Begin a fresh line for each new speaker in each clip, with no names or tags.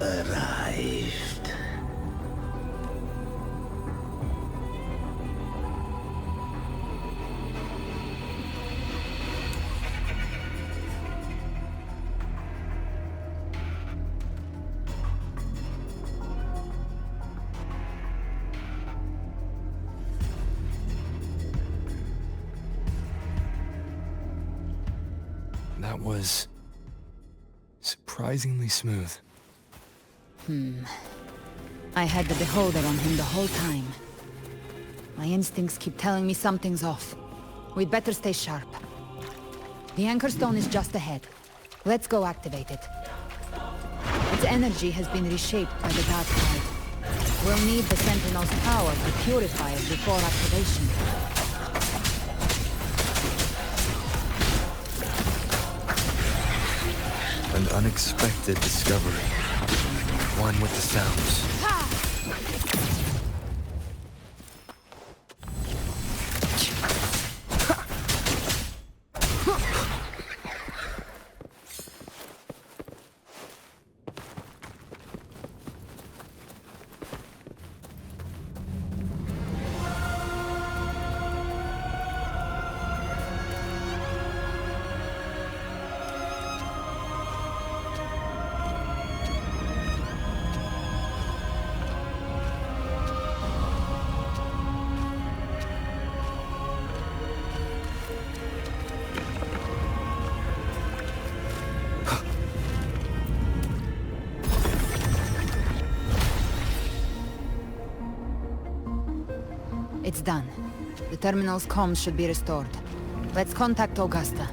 arrived.
That was surprisingly smooth.
I had the beholder on him the whole time. My instincts keep telling me something's off. We'd better stay sharp. The Anchor Stone is just ahead. Let's go activate it. Its energy has been reshaped by the Dark Tide. We'll need the Sentinel's power to purify it before activation.
An unexpected discovery. One with the sounds.
It's done. The terminal's comms should be restored. Let's contact Augusta.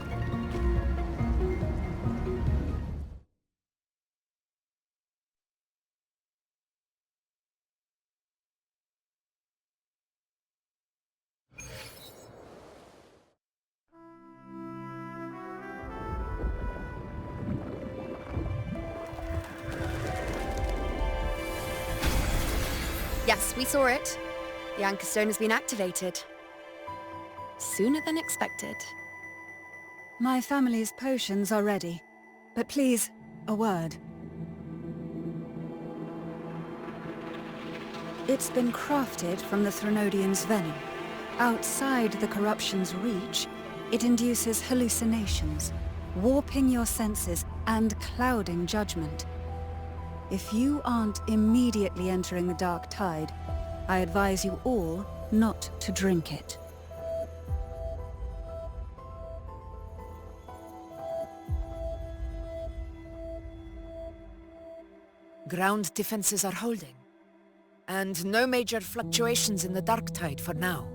Yes, we saw it. The Anchor Stone has been activated. Sooner than expected.
My family's potions are ready. But please, a word. It's been crafted from the Threnodian's venom. Outside the corruption's reach, it induces hallucinations, warping your senses and clouding judgment. If you aren't immediately entering the Dark Tide, I advise you all not to drink it.
Ground defenses are holding. And no major fluctuations in the Dark Tide for now.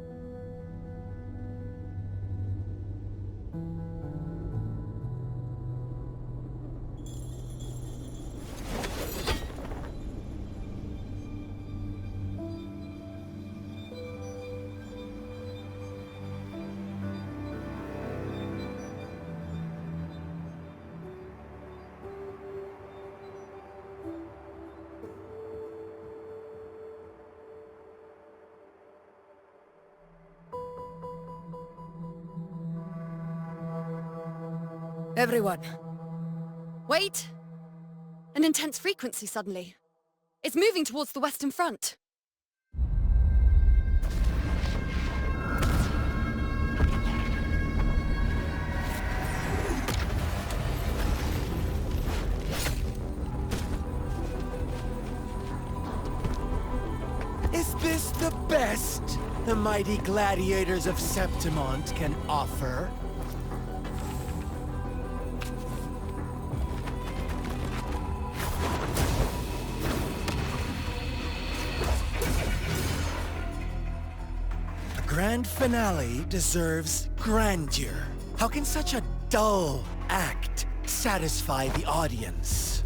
Everyone.
Wait! An intense frequency suddenly. It's moving towards the Western Front.
Is this the best the mighty gladiators of Septimont can offer? A grand finale deserves grandeur. How can such a dull act satisfy the audience?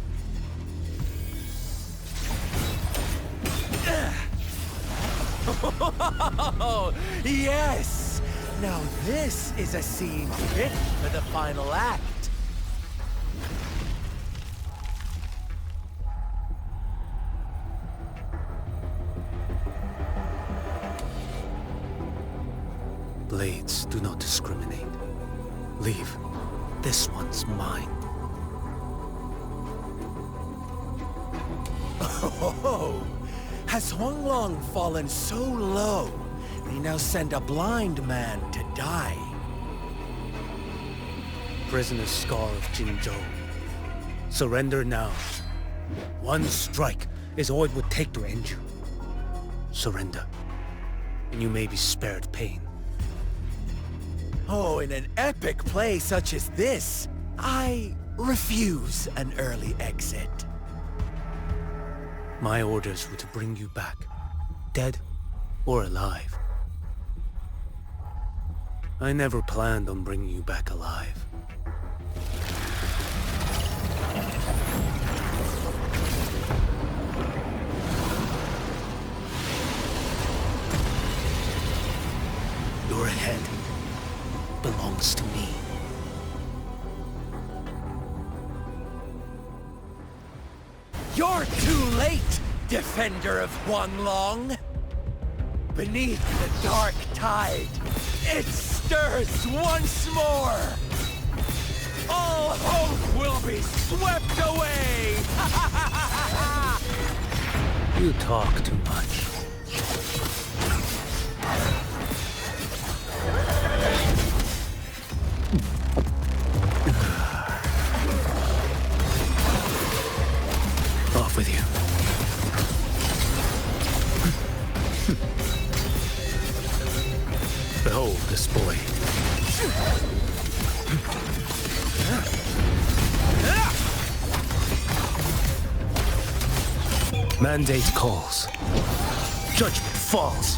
Oh, yes! Now this is a scene fit for the final act.
Blades do not discriminate. Leave. This one's mine.
Oh, has Huanglong fallen so low, they now send a blind man to die?
Prisoner Scar of Jinzhou. Surrender now. One strike is all it would take to end you. Surrender, and you may be spared pain.
Oh, in an epic play such as this, I refuse an early exit.
My orders were to bring you back, dead or alive. I never planned on bringing you back alive. Your head belongs to me.
You're too late, defender of Huanglong! Beneath the dark tide, it stirs once more! All hope will be swept away!
You talk too much. Off with you. Behold this boy. Mandate calls. Judgment falls.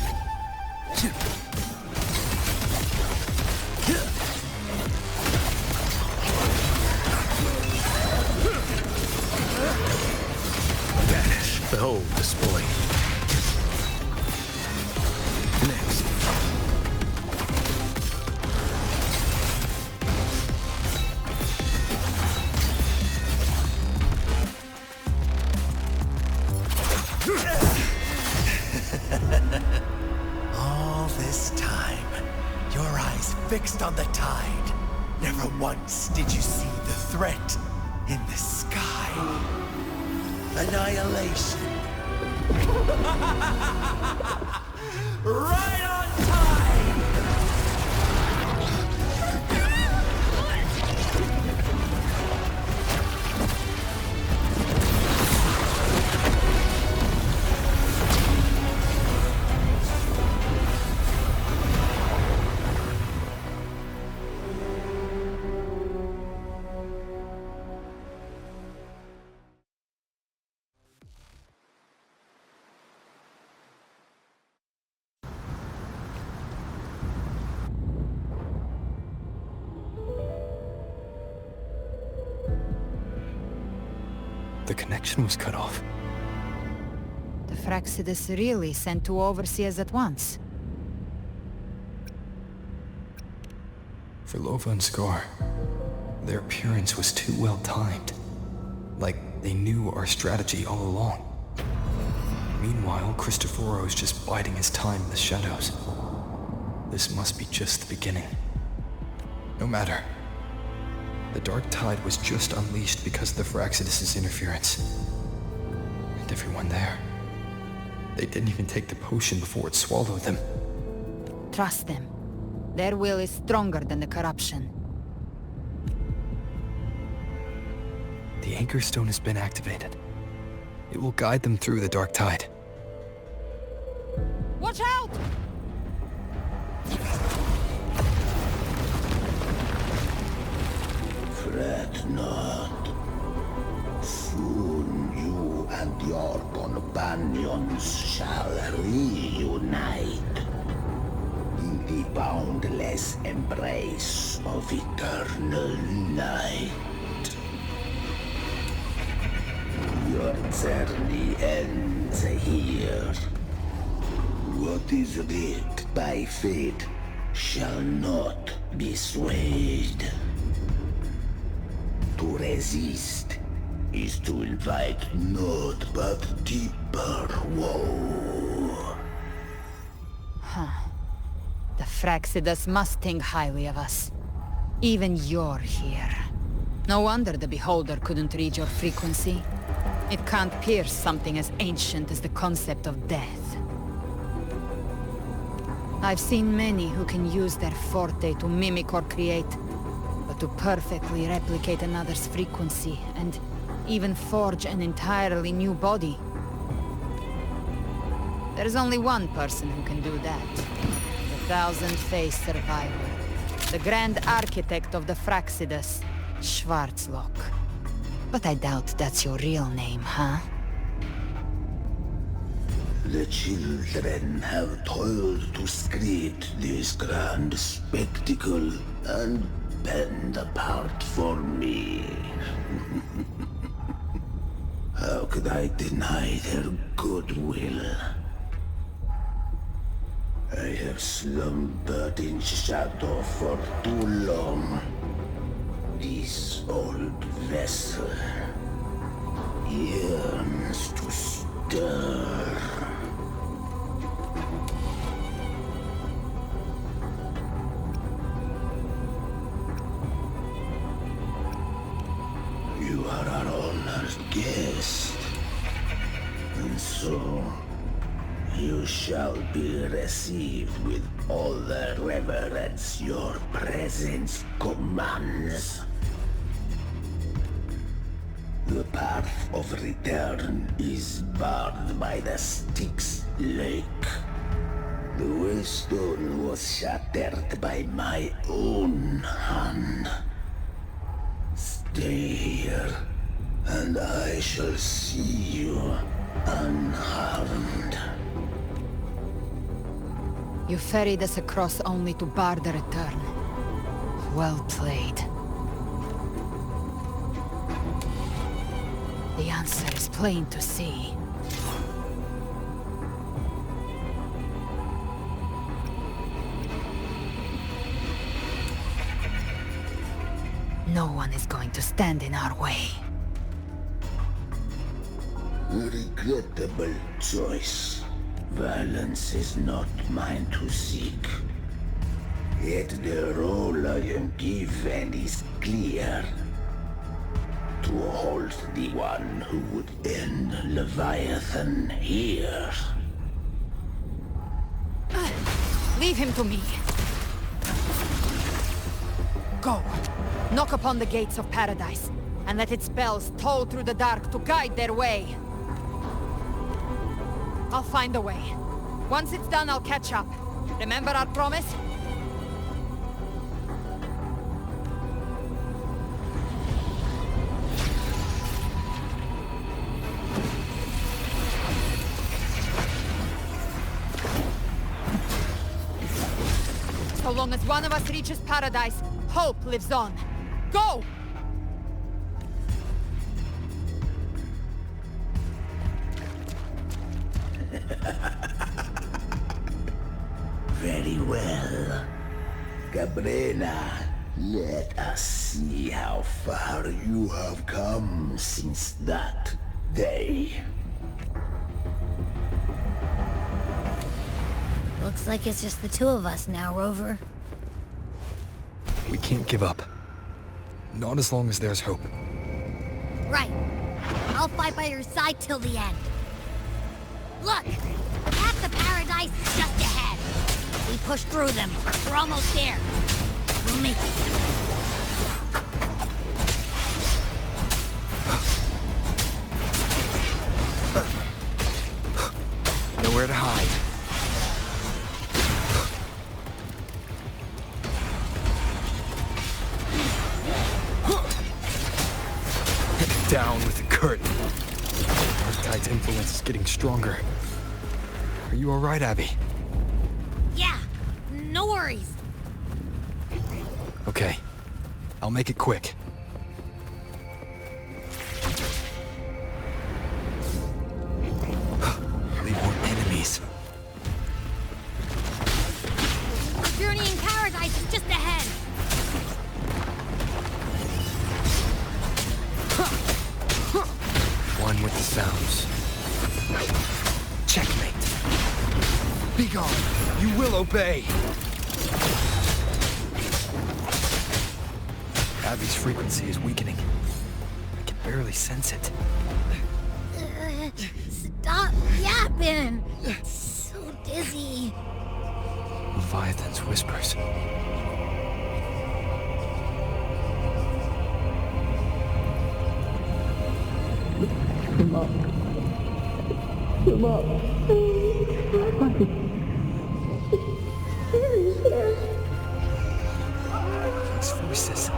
Vanish. Behold this boy. Next.
All this time, your eyes fixed on the tide. Never once did you see the threat in the sky. Annihilation. Right on time!
The connection was cut off.
The Fraxidus really sent two overseers at once.
For Lova and Scar, their appearance was too well timed. Like they knew our strategy all along. Meanwhile, Cristoforo's just biding his time in the shadows. This must be just the beginning. No matter. The dark tide was just unleashed because of the Fraxidus' interference. And everyone there. They didn't even take the potion before it swallowed them.
Trust them. Their will is stronger than the corruption.
The Anchor Stone has been activated. It will guide them through the dark tide.
Watch out!
Fret not. Soon you and your companions shall reunite in the boundless embrace of eternal light. Your journey ends here. What is writ by fate shall not be swayed. To resist is to invite naught but deeper woe.
The Fraxidus must think highly of us. Even you're here. No wonder the Beholder couldn't read your frequency. It can't pierce something as ancient as the concept of death. I've seen many who can use their forte to mimic or create, but to perfectly replicate another's frequency, and even forge an entirely new body. There's only one person who can do that. The thousand-faced survivor. The Grand Architect of the Fraxidus, Schwarzlock. But I doubt that's your real name, huh?
The children have toiled to script this grand spectacle and bend apart for me. How could I deny their goodwill? I have slumbered in shadow for too long. This old vessel yearns to stir. You are our honored guest, and so you shall be received with all the reverence your presence commands. The path of return is barred by the Styx Lake. The waystone was shattered by my own hand. Stay here, and I shall see you unharmed.
You ferried us across only to bar the return. Well played. The answer is plain to see. No one is going to stand in our way.
A regrettable choice. Violence is not mine to seek. Yet the role I am given is clear. To hold the one who would end Leviathan here.
Leave him to me. Go. Knock upon the gates of paradise, and let its bells toll through the dark to guide their way. I'll find a way. Once it's done, I'll catch up. Remember our promise? So long as one of us reaches paradise, hope lives on. Go!
Very well. Cabrera, let us see how far you have come since that day.
Looks like it's just the two of us now, Rover.
We can't give up. Not as long as there's hope.
Right. I'll fight by your side till the end. Look! Half the paradise is just ahead. We push through them. We're almost there. We'll make it.
Nowhere to hide. Down with the curtain. Arctide's influence is getting stronger. Are you alright, Abby?
Yeah, no worries.
Okay. I'll make it quick. Leave more enemies.
Journey in paradise is just ahead.
One with the sounds. Checkmate. Be gone. You will obey. Abby's frequency is weakening. I can barely sense it.
Stop yapping! So dizzy.
Leviathan's whispers. Those voices.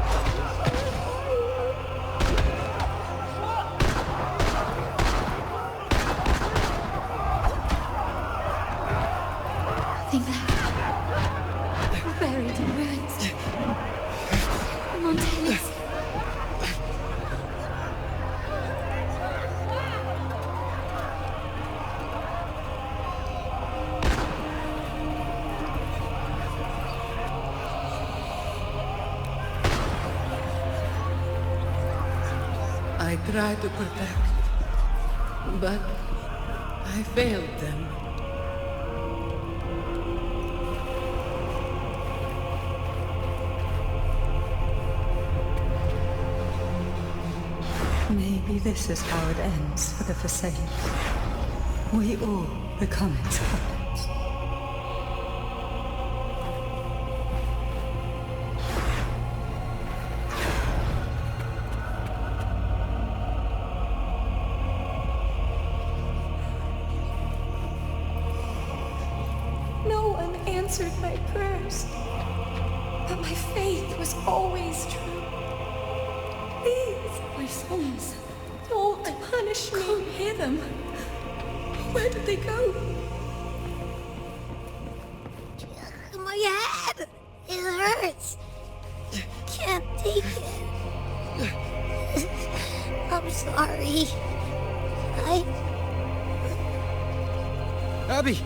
Nothing left. We're buried in ruins. Mountains.
I tried to protect, but I failed them.
Maybe this is how it ends for the Forsaken. We all become its puppets.
No one answered my prayers, but my faith was always true. Please, my souls, don't punish me. Can't hear them. Where did they go?
My head! It hurts! Can't take it. I'm sorry.
Abby!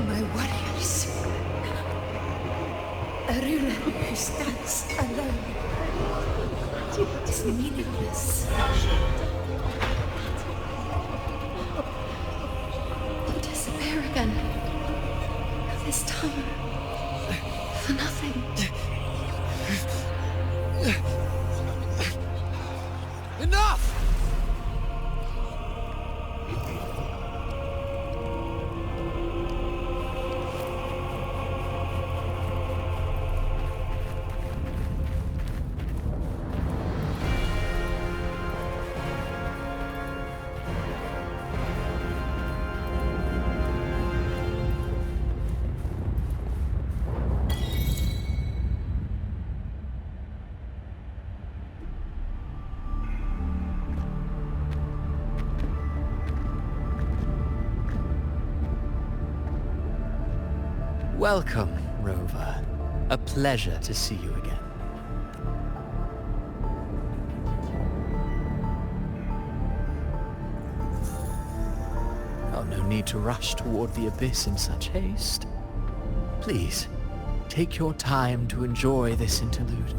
My warriors. A ruler who stands alone. It's meaningless. You disappear again. This time, for nothing.
Enough!
Welcome, Rover. A pleasure to see you again. Oh, no need to rush toward the abyss in such haste. Please, take your time to enjoy this interlude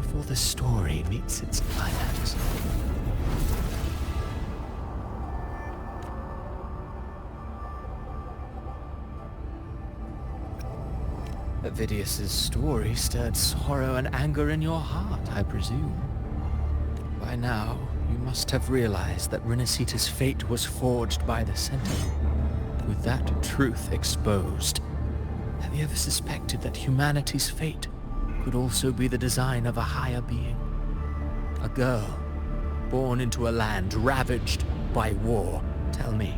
before the story meets its climax. Avidius's story stirred sorrow and anger in your heart, I presume. By now, you must have realized that Rinascita's fate was forged by the Sentinel. With that truth exposed, have you ever suspected that humanity's fate could also be the design of a higher being? A girl, born into a land ravaged by war. Tell me,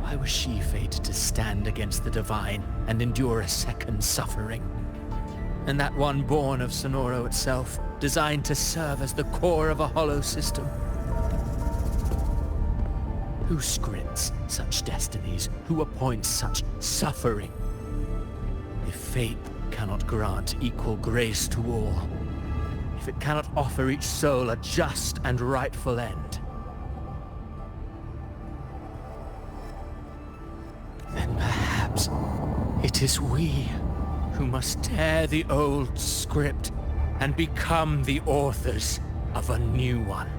why was she fated to stand against the divine and endure a second suffering? And that one born of Sonoro itself, designed to serve as the core of a hollow system? Who scripts such destinies? Who appoints such suffering? If fate cannot grant equal grace to all, if it cannot offer each soul a just and rightful end, then perhaps it is we who must tear the old script and become the authors of a new one.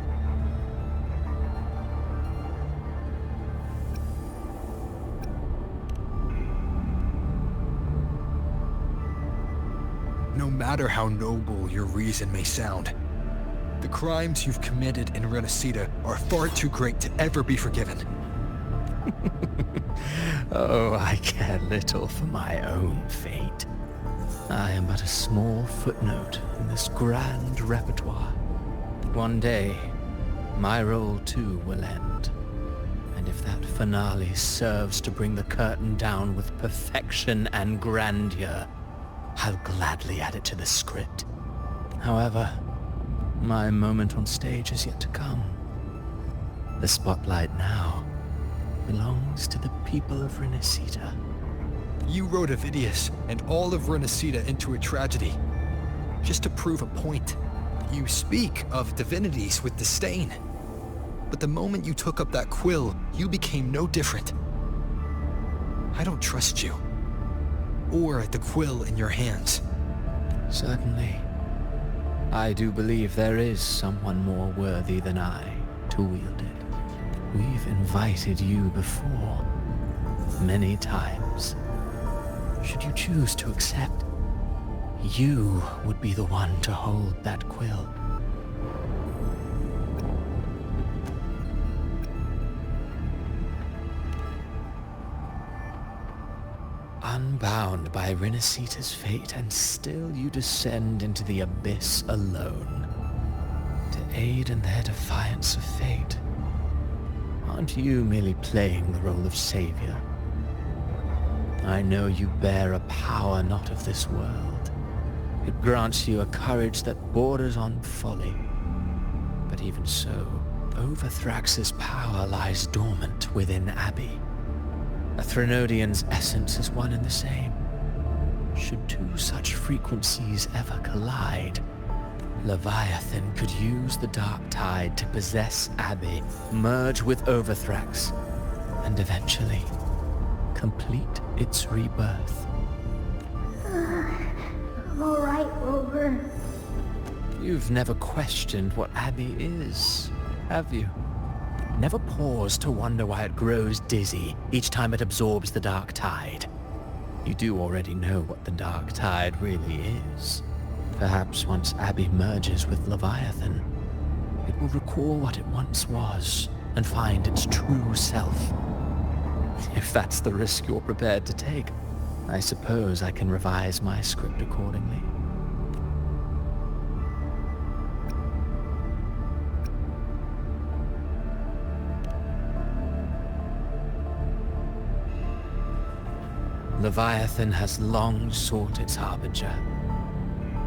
No matter how noble your reason may sound, the crimes you've committed in Rinascita are far too great to ever be forgiven.
Oh, I care little for my own fate. I am but a small footnote in this grand repertoire. One day, my role too will end. And if that finale serves to bring the curtain down with perfection and grandeur, I'll gladly add it to the script. However, my moment on stage is yet to come. The spotlight now belongs to the people of Rinascita.
You wrote Avidius and all of Rinascita into a tragedy, just to prove a point. You speak of divinities with disdain, but the moment you took up that quill, you became no different. I don't trust you, or the quill in your hands.
Certainly. I do believe there is someone more worthy than I to wield it. We've invited you before, many times. Should you choose to accept, you would be the one to hold that quill. Unbound by Rinascita's fate, and still you descend into the abyss alone, to aid in their defiance of fate. Aren't you merely playing the role of savior? I know you bear a power not of this world. It grants you a courage that borders on folly. But even so, Overthrax's power lies dormant within Abbey. A Threnodian's essence is one and the same. Should two such frequencies ever collide, Leviathan could use the dark tide to possess Abbey, merge with Overthrax, and eventually complete its rebirth.
I'm alright, Rover.
You've never questioned what Abbey is, have you? Never paused to wonder why it grows dizzy each time it absorbs the dark tide. You do already know what the dark tide really is. Perhaps once Abbey merges with Leviathan, it will recall what it once was and find its true self. If that's the risk you're prepared to take, I suppose I can revise my script accordingly. Leviathan has long sought its harbinger,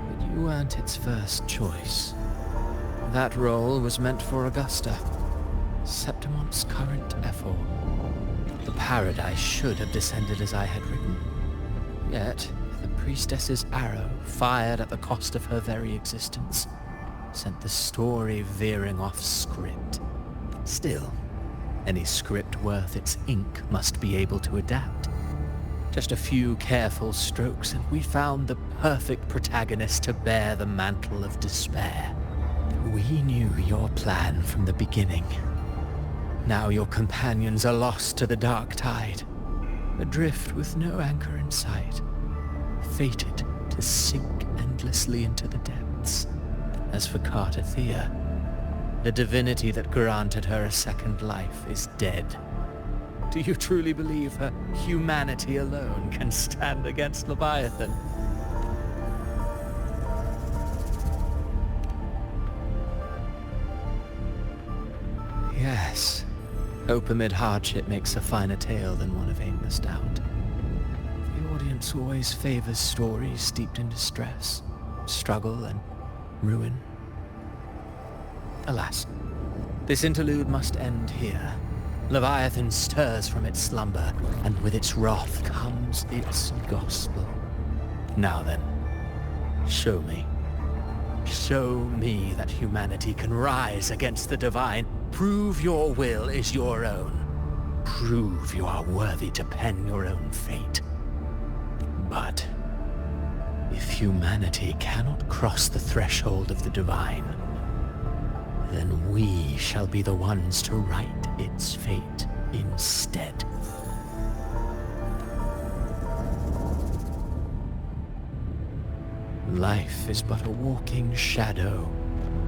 but you weren't its first choice. That role was meant for Augusta, Septimon's current ephor. The paradise should have descended as I had written. Yet, the priestess's arrow, fired at the cost of her very existence, sent the story veering off script. Still, any script worth its ink must be able to adapt. Just a few careful strokes and we found the perfect protagonist to bear the mantle of despair. We knew your plan from the beginning. Now your companions are lost to the dark tide, adrift with no anchor in sight, fated to sink endlessly into the depths. As for Cartathea, the divinity that granted her a second life is dead. Do you truly believe her humanity alone can stand against Leviathan? Yes. Hope amid hardship makes a finer tale than one of aimless doubt. The audience always favors stories steeped in distress, struggle, and ruin. Alas, this interlude must end here. Leviathan stirs from its slumber, and with its wrath comes its gospel. Now then, show me. Show me that humanity can rise against the divine. Prove your will is your own. Prove you are worthy to pen your own fate. But If humanity cannot cross the threshold of the divine, then we shall be the ones to right its fate instead. Life is but a walking shadow,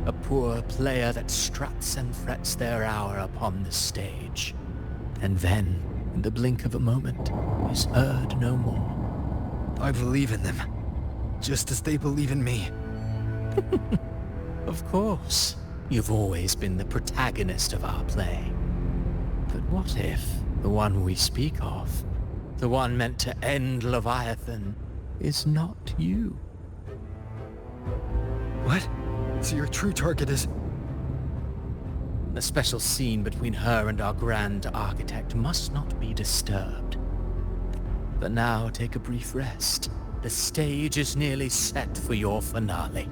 a poor player that struts and frets their hour upon the stage, and then, in the blink of a moment, is heard no more.
I believe in them, just as they believe in me.
Of course, you've always been the protagonist of our play. But what if the one we speak of, the one meant to end Leviathan, is not you?
What? So your true target is...
The special scene between her and our Grand Architect must not be disturbed. But now take a brief rest. The stage is nearly set for your finale.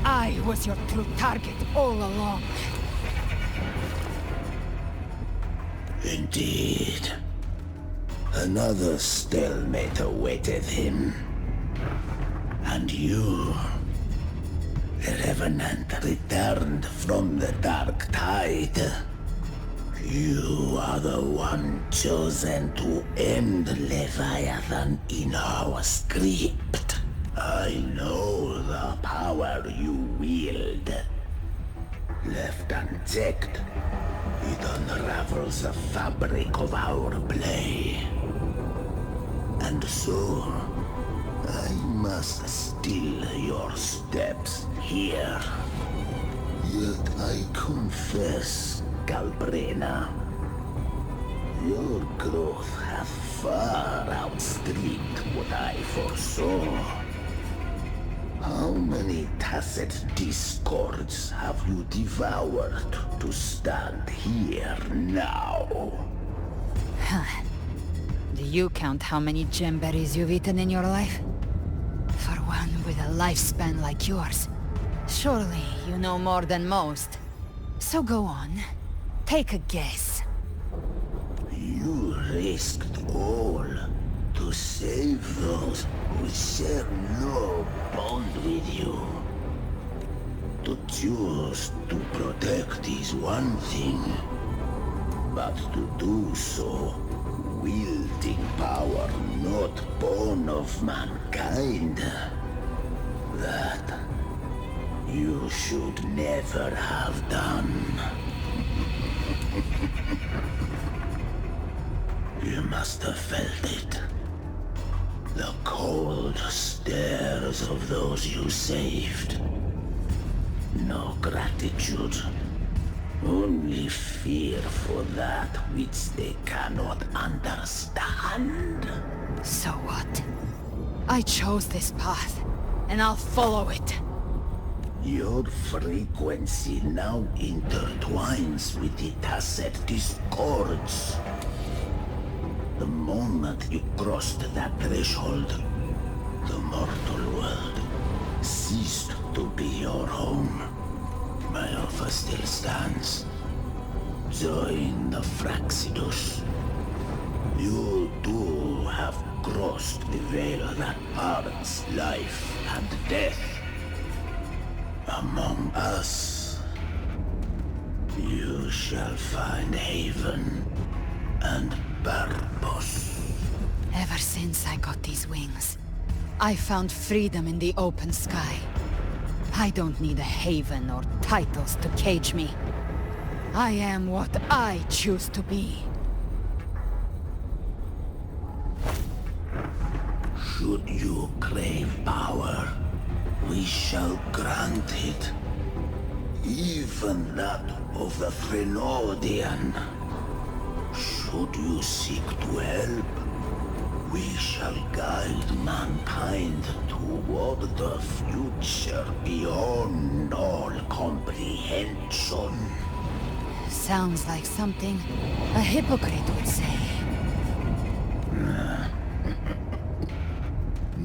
I was your true target all along.
Indeed. Another stalemate awaited him. And you, the Revenant, returned from the Dark Tide. You are the one chosen to end Leviathan in our script. I know the power you wield. Left unchecked, it unravels the fabric of our play. And so, I must still your steps here. Yet I confess, Galbrena, your growth hath far outstripped what I foresaw. How many tacit discords have you devoured to stand here now?
Do you count how many gemberries you've eaten in your life? For one with a lifespan like yours, surely you know more than most. So go on, take a guess.
You risked all to save those who share no bond with you. To choose to protect is one thing, but to do so wielding power not born of mankind, that you should never have done. You must have felt it. The cold stares of those you saved. No gratitude. Only fear for that which they cannot understand.
So what? I chose this path, and I'll follow it.
Your frequency now intertwines with the tacit discords. The moment you crossed that threshold, the mortal world ceased to be your home. My offer still stands. Join the Fraxidus. You too have crossed the veil that parts life and death. Among us, you shall find haven and purpose.
Ever since I got these wings, I found freedom in the open sky. I don't need a haven or titles to cage me. I am what I choose to be.
Should you crave power, we shall grant it. Even that of the Thenodian. Should you seek to help, we shall guide mankind toward the future beyond all comprehension.
Sounds like something a hypocrite would say.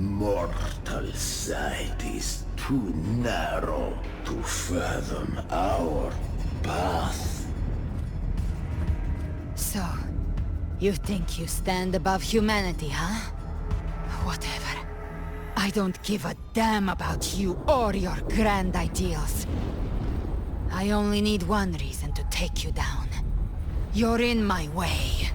Mortal sight is too narrow to fathom our path.
So, you think you stand above humanity, huh? Whatever. I don't give a damn about you or your grand ideals. I only need one reason to take you down. You're in my way.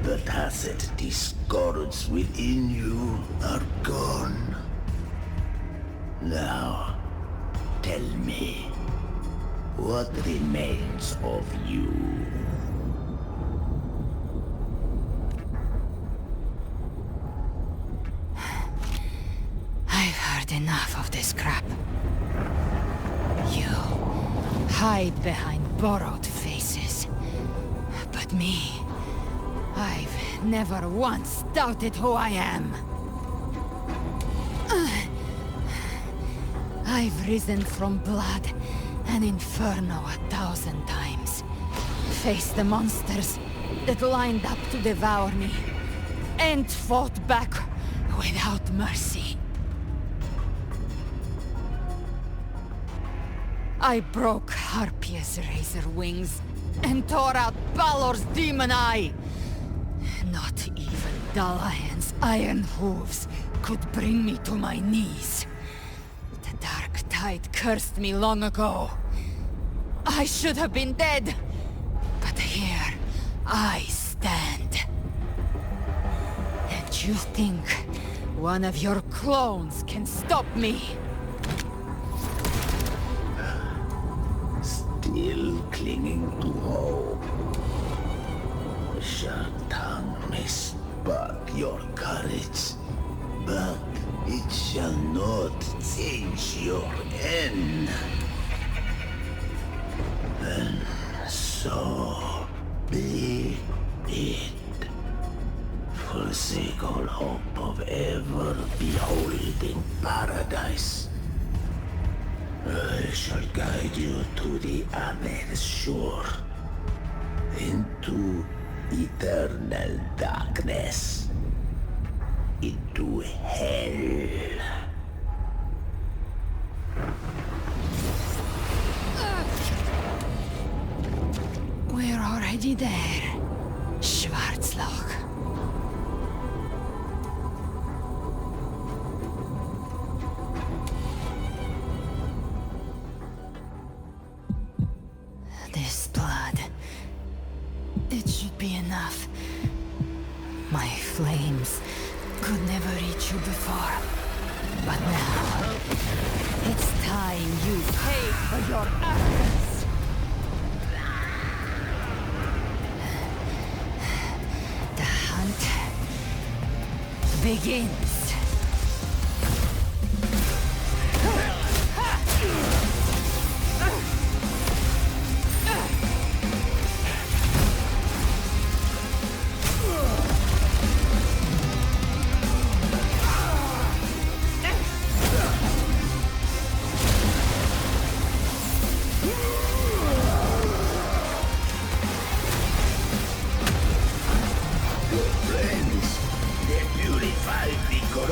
The tacit discords within you are gone. Now, tell me, what remains of you?
I've heard enough of this crap. You hide behind borrowed faces. But me, I've never once doubted who I am. I've risen from blood and inferno 1,000 times. Faced the monsters that lined up to devour me, and fought back without mercy. I broke Harpia's razor wings and tore out Balor's demon eye. Not even Dalahan's iron hooves could bring me to my knees. The dark tide cursed me long ago. I should have been dead, but here I stand. And you think one of your clones can stop me?
Still clinging to hope. The sharp tongue may spark your courage, but it shall not change your end. And so be it. Forsake all hope of ever beholding paradise. I shall guide you to the other shore, into eternal darkness, into hell.
We're already there, Schwarzloch. This blood, it should be enough. My flames could never reach you before, but now it's time you pay for your arrogance. The hunt begins.
Friends, the purified because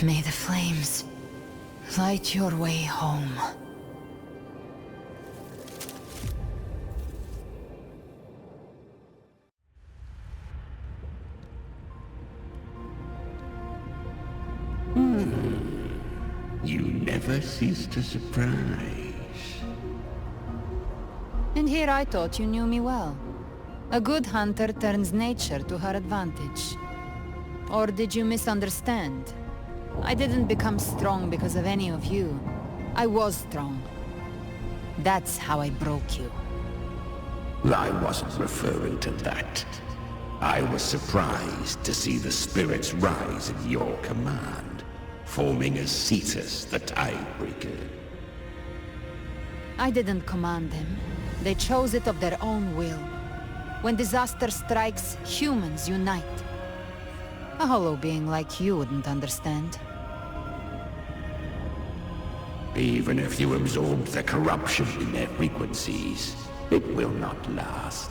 May the flames light your way home.
You never cease to surprise.
And here I thought you knew me well. A good hunter turns nature to her advantage. Or did you misunderstand? I didn't become strong because of any of you. I was strong. That's how I broke you.
I wasn't referring to that. I was surprised to see the spirits rise at your command, forming as Cetus the Tidebreaker.
I didn't command them. They chose it of their own will. When disaster strikes, humans unite. A hollow being like you wouldn't understand.
Even if you absorb the corruption in their frequencies, it will not last.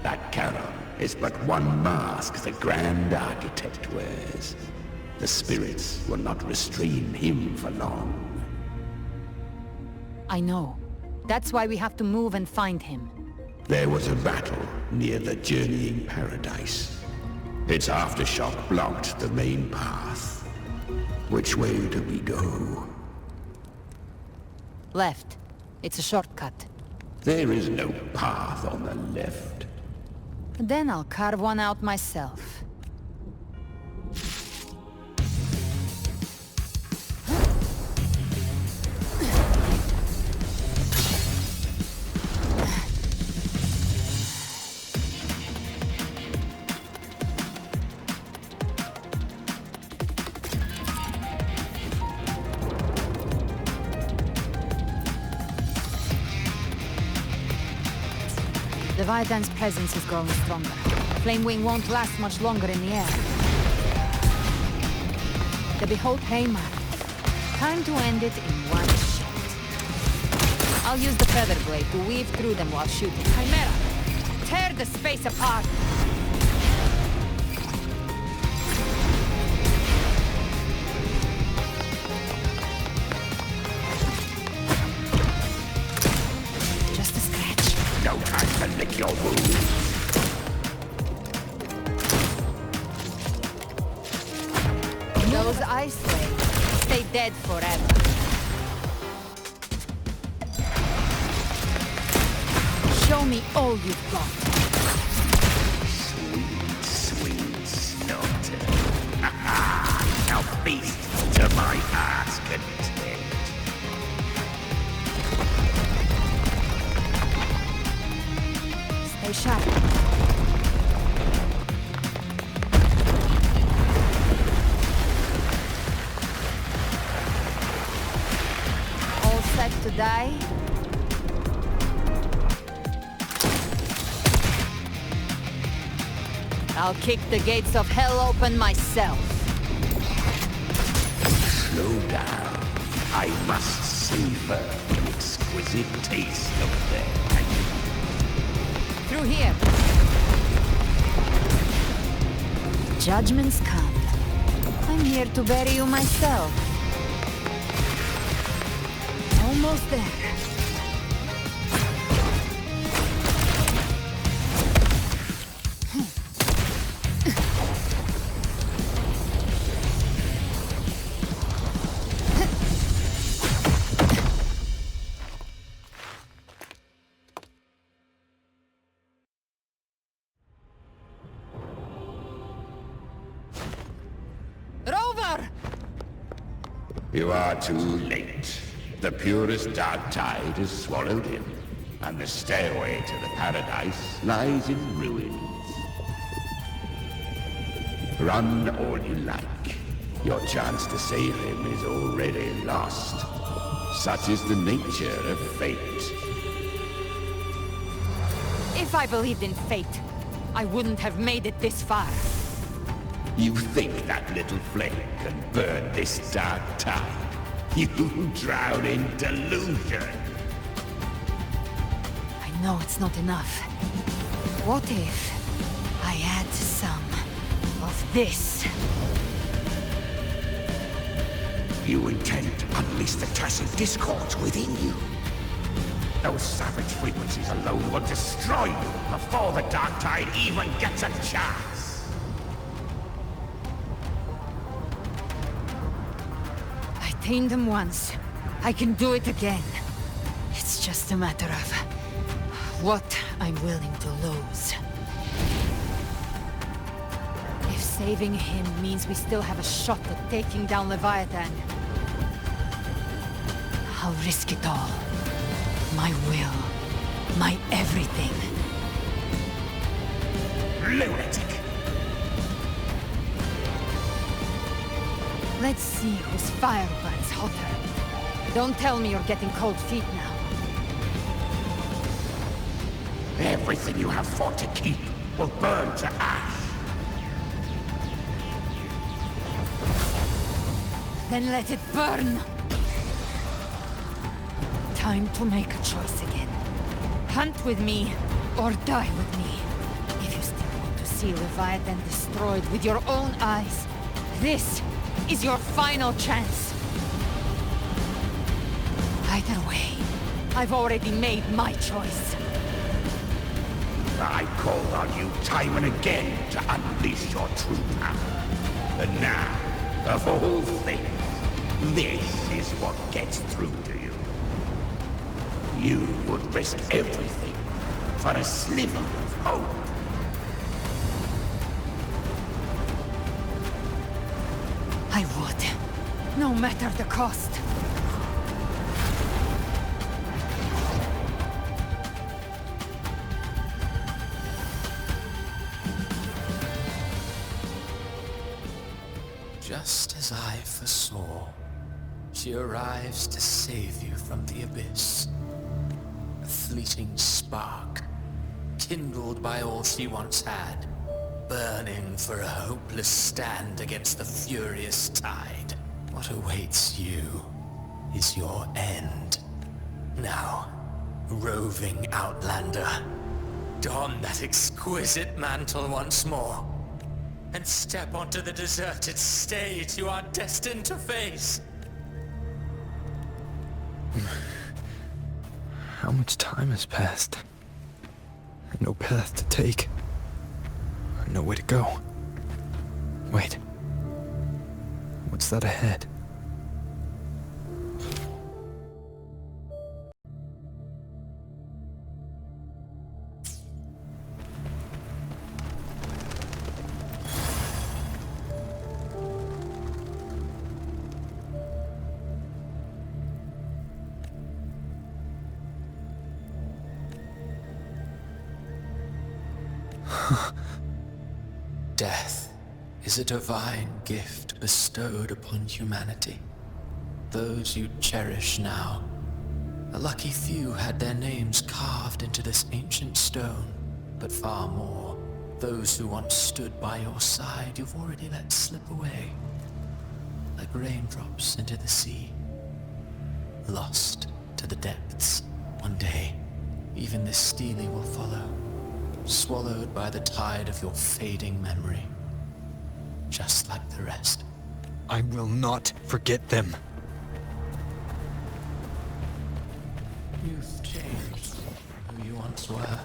That Charon is but one mask the Grand Architect wears. The spirits will not restrain him for long.
I know. That's why we have to move and find him.
There was a battle near the Journeying Paradise. Its aftershock blocked the main path. Which way do we go?
Left. It's a shortcut.
There is no path on the left.
Then I'll carve one out myself. The Leviathan's presence is growing stronger. Flamewing won't last much longer in the air. The Behold Hammer. Time to end it in one shot. I'll use the feather blade to weave through them while shooting. Chimera! Tear the space apart! Just a scratch.
No time to lick your wounds.
Those ice slaves stay dead forever. Show me all you've got.
Sweet, sweet snorter. Now feast to my heart's content.
Stay sharp. All set to die? I'll kick the gates of hell open myself.
Slow down. I must savor the exquisite taste of their agony.
Through here. Judgments come. I'm here to bury you myself. Almost there.
You are too late. The purest dark tide has swallowed him, and the stairway to the paradise lies in ruins. Run all you like. Your chance to save him is already lost. Such is the nature of fate.
If I believed in fate, I wouldn't have made it this far.
You think that little flame can burn this dark tide? You drown in delusion!
I know it's not enough. What if I add some of this?
You intend to unleash the tacit discords within you. Those savage frequencies alone will destroy you before the Dark Tide even gets a chance.
I tamed them once. I can do it again. It's just a matter of what I'm willing to lose. If saving him means we still have a shot at taking down Leviathan, I'll risk it all. My will. My everything.
Lunatic!
Let's see whose fire burns hotter. Don't tell me you're getting cold feet now.
Everything you have fought to keep will burn to ash.
Then let it burn! Time to make a choice again. Hunt with me, or die with me. If you still want to see Leviathan destroyed with your own eyes, this is your final chance. Either way, I've already made my choice.
I called on you time and again to unleash your true power. And now, of all things, this is what gets through to you. You would risk everything for a sliver of hope.
I would, no matter the cost.
Just as I foresaw, she arrives to save you from the abyss. A fleeting spark, kindled by all she once had, burning for a hopeless stand against the furious tide. What awaits you is your end. Now, roving outlander, don that exquisite mantle once more, and step onto the deserted stage you are destined to face.
How much time has passed? No path to take. Nowhere to go. Wait. What's that ahead?
Death is a divine gift bestowed upon humanity. Those you cherish now, a lucky few had their names carved into this ancient stone, but far more, those who once stood by your side you've already let slip away, like raindrops into the sea, lost to the depths. One day, even this stele will follow, swallowed by the tide of your fading memory, just like the rest.
I will not forget them.
You've changed who you once were.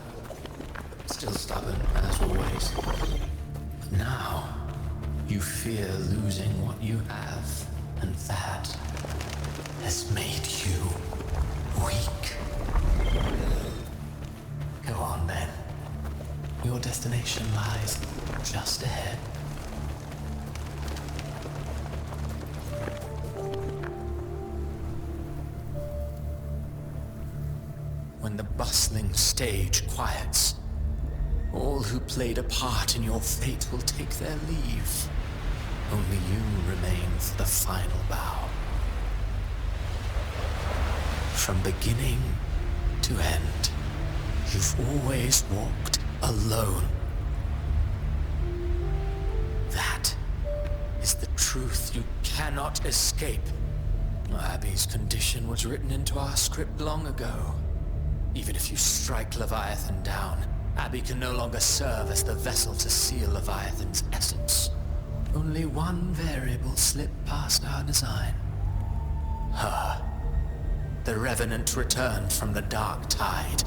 Still stubborn, as always. But now, you fear losing what you have, and that has made you weak. Go on, then. Your destination lies just ahead. When the bustling stage quiets, all who played a part in your fate will take their leave. Only you remain for the final bow. From beginning to end, you've always walked alone. That is the truth you cannot escape. Abby's condition was written into our script long ago. Even if you strike Leviathan down, Abby can no longer serve as the vessel to seal Leviathan's essence. Only one variable slipped past our design. Her. The Revenant returned from the Dark Tide.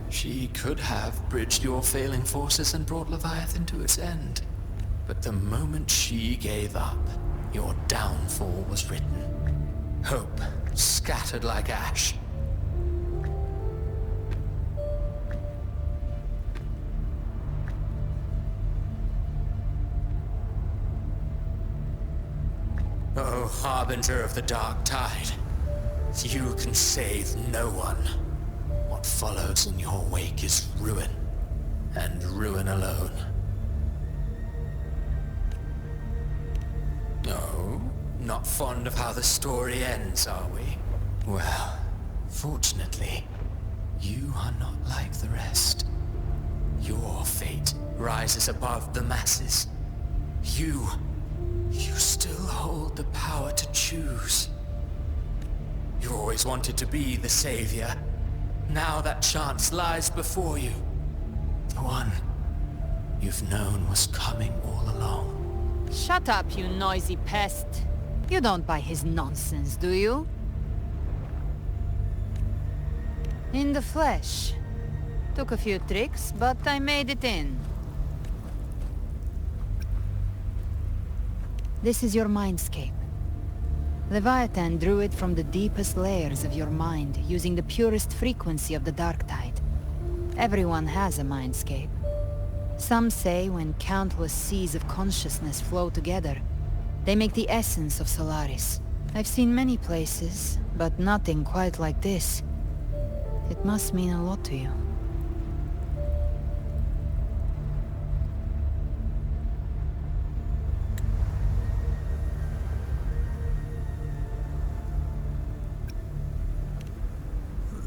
She could have bridged your failing forces and brought Leviathan to its end. But the moment she gave up, your downfall was written. Hope scattered like ash. Oh, Harbinger of the Dark Tide. You can save no one. What follows in your wake is ruin, and ruin alone. No, not fond of how the story ends, are we? Well, fortunately, you are not like the rest. Your fate rises above the masses. You still hold the power to choose. You always wanted to be the savior. Now that chance lies before you. The one you've known was coming all along.
Shut up, you noisy pest. You don't buy his nonsense, do you? In the flesh. Took a few tricks, but I made it in. This is your mindscape. Leviathan drew it from the deepest layers of your mind, using the purest frequency of the Dark Tide. Everyone has a mindscape. Some say when countless seas of consciousness flow together, they make the essence of Solaris. I've seen many places, but nothing quite like this. It must mean a lot to you.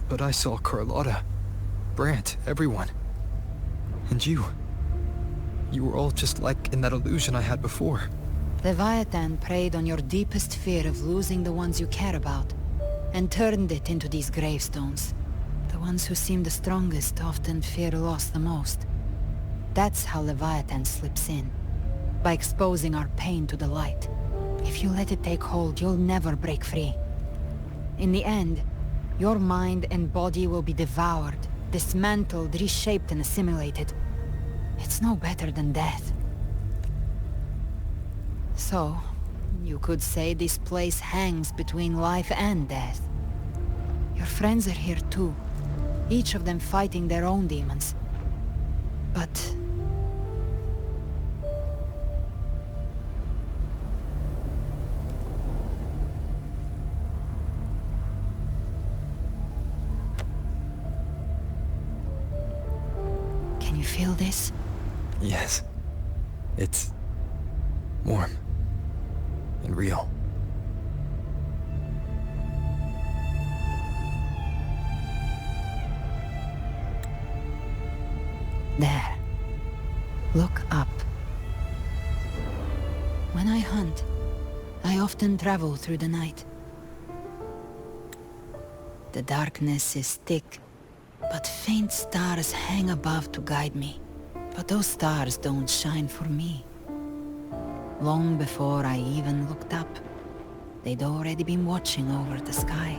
But I saw Carlotta, Brant, everyone. And you. You were all just like in that illusion I had before.
Leviathan preyed on your deepest fear of losing the ones you care about, and turned it into these gravestones. The ones who seem the strongest often fear loss the most. That's how Leviathan slips in, by exposing our pain to the light. If you let it take hold, you'll never break free. In the end, your mind and body will be devoured, dismantled, reshaped and assimilated. It's no better than death. So, you could say this place hangs between life and death. Your friends are here too, each of them fighting their own demons. But... can you feel this?
Yes. It's... warm. And real.
There. Look up. When I hunt, I often travel through the night. The darkness is thick, but faint stars hang above to guide me. But those stars don't shine for me. Long before I even looked up, they'd already been watching over the sky.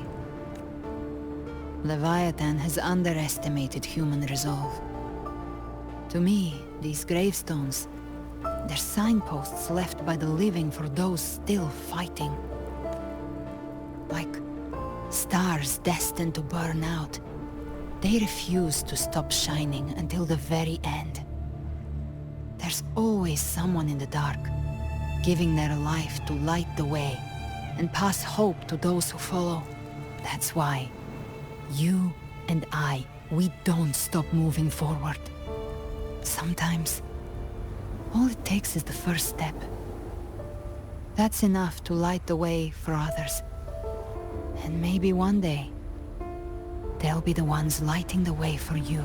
Leviathan has underestimated human resolve. To me, these gravestones, they're signposts left by the living for those still fighting. Like stars destined to burn out. They refuse to stop shining until the very end. There's always someone in the dark, giving their life to light the way and pass hope to those who follow. That's why you and I, we don't stop moving forward. Sometimes, all it takes is the first step. That's enough to light the way for others. And maybe one day, they'll be the ones lighting the way for you.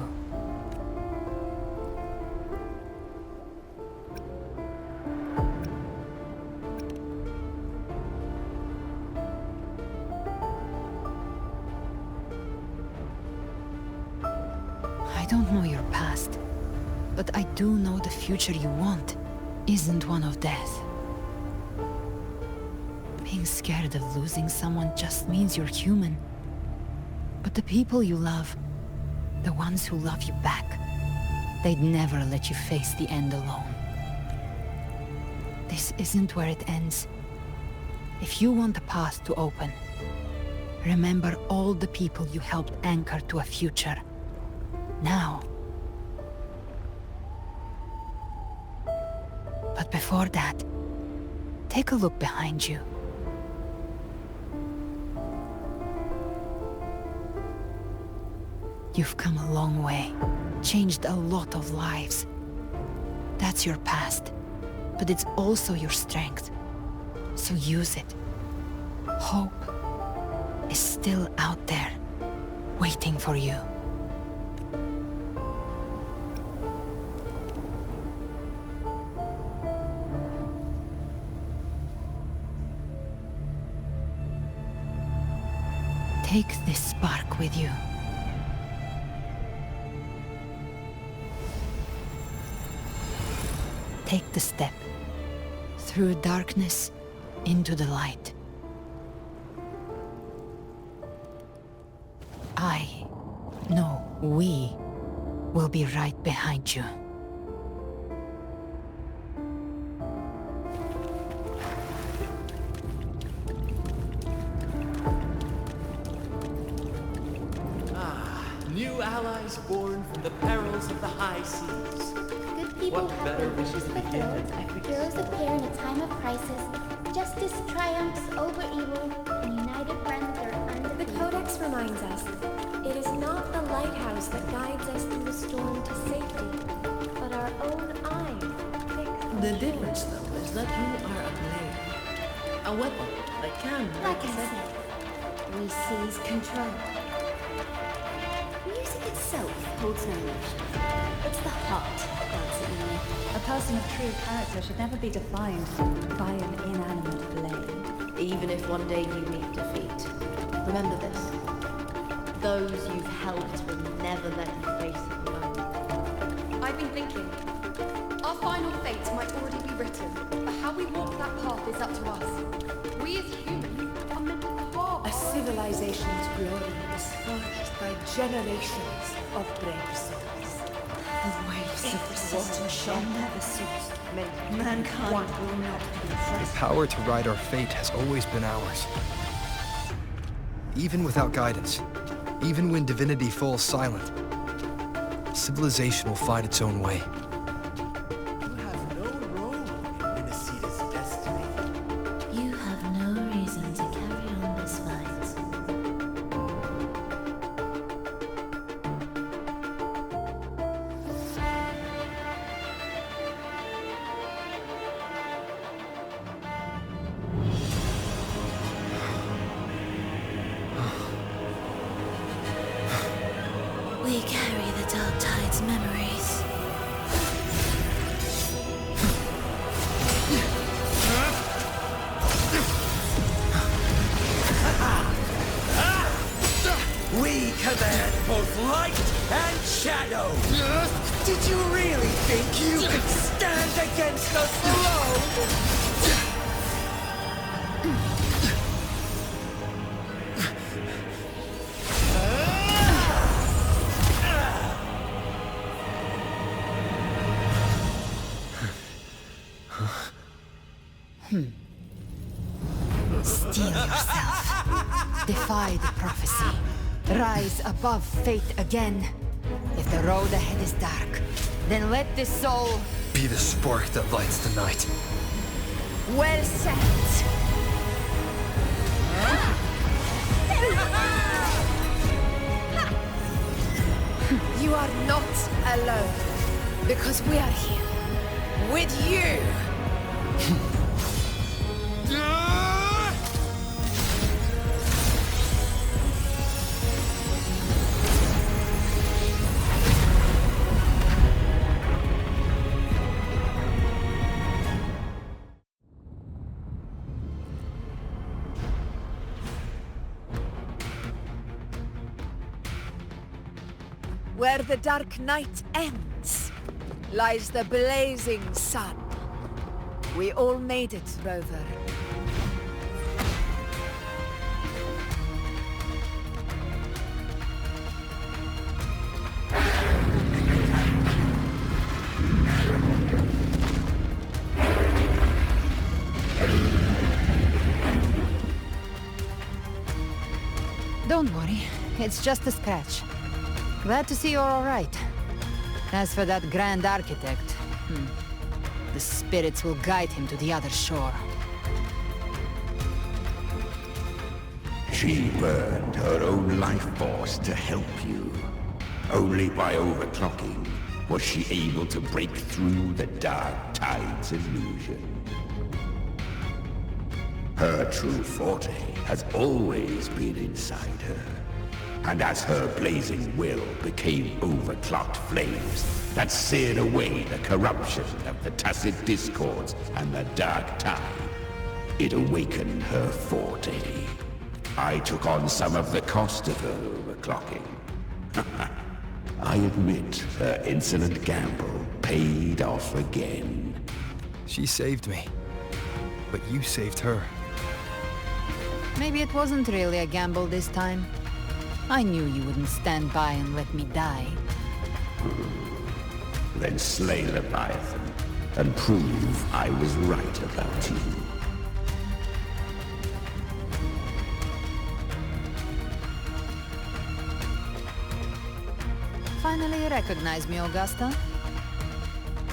I don't know your past, but I do know the future you want isn't one of death. Being scared of losing someone just means you're human. But the people you love, the ones who love you back, they'd never let you face the end alone. This isn't where it ends. If you want the path to open, remember all the people you helped anchor to a future. Now. But before that, take a look behind you. You've come a long way, changed a lot of lives. That's your past, but it's also your strength. So use it. Hope is still out there, waiting for you. Take this spark with you. Take the step through darkness into the light. We will be right behind you.
New allies born from the perils of the high seas.
Good people have their wishes fulfilled. Heroes appear in a time of crisis. Justice triumphs over evil, and united friends are undefeated.
The Codex reminds us, it is not the lighthouse that guides us through the storm to safety, but our own eyes fixed.
The difference, though, is that you are a blade. A weapon that can,
like I said, we seize control.
Music itself holds no emotion. It's the heart that grants it meaning.
A person of true character should never be defined by an inanimate blade.
Even if one day you meet defeat, remember this. Those you've helped will never let you face it alone.
I've been thinking. Our final fate might already be written, but how we walk that path is up to us. We as humans are meant to carve
a civilization's glory is forged by generations of brave souls. The waves of water shall never cease. Mankind will not be
The
first.
power to ride our fate has always been ours. Even without guidance, even when divinity falls silent, civilization will find its own way.
You have no role in Rinascita's destiny.
You have no reason to carry on this fight. We carry the Dark Tide's memories.
We command both light and shadow. Did you really think you could stand against us alone?
Steel yourself. Defy the prophecy. Rise above fate again. If the road ahead is dark, then let this soul
Be the spark that lights the night.
well set.
You are not alone, because we are here with you. Where the dark night ends, lies the blazing sun. We all made it, Rover.
It's just a scratch. Glad to see you're all right. As for that Grand Architect, the spirits will guide him to the other shore.
She burned her own life force to help you. Only by overclocking was she able to break through the Dark Tide's illusion. Her true forte has always been inside her. And as her blazing will became overclocked flames that seared away the corruption of the Tacit Discords and the Dark Tide, it awakened her forte. I took on some of the cost of her overclocking. I admit her insolent gamble paid off again.
She saved me, but you saved her.
Maybe it wasn't really a gamble this time. I knew you wouldn't stand by and let me die.
Then slay Leviathan and prove I was right about you.
Finally recognize me, Augusta?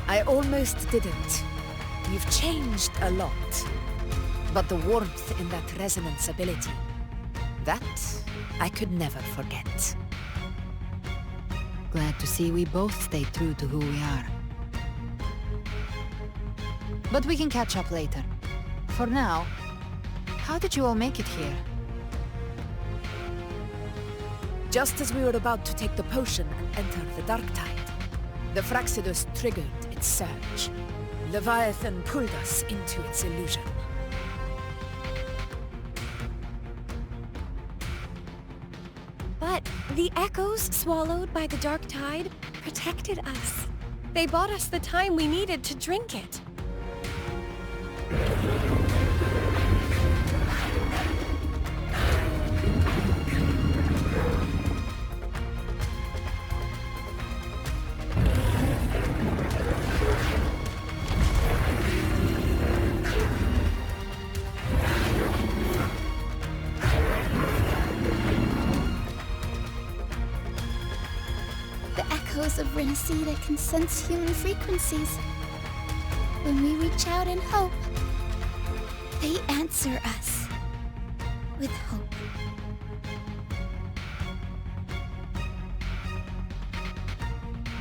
I almost didn't. You've changed a lot. But the warmth in that resonance ability, that I could never forget.
Glad to see we both stayed true to who we are. But we can catch up later. For now, how did you all make it here?
Just as we were about to take the potion and enter the Dark Tide, the Fraxidus triggered its surge. Leviathan pulled us into its illusion.
But the echoes swallowed by the Dark Tide protected us. They bought us the time we needed to drink it.
Of Rinascita can sense human frequencies. When we reach out in hope, they answer us with hope.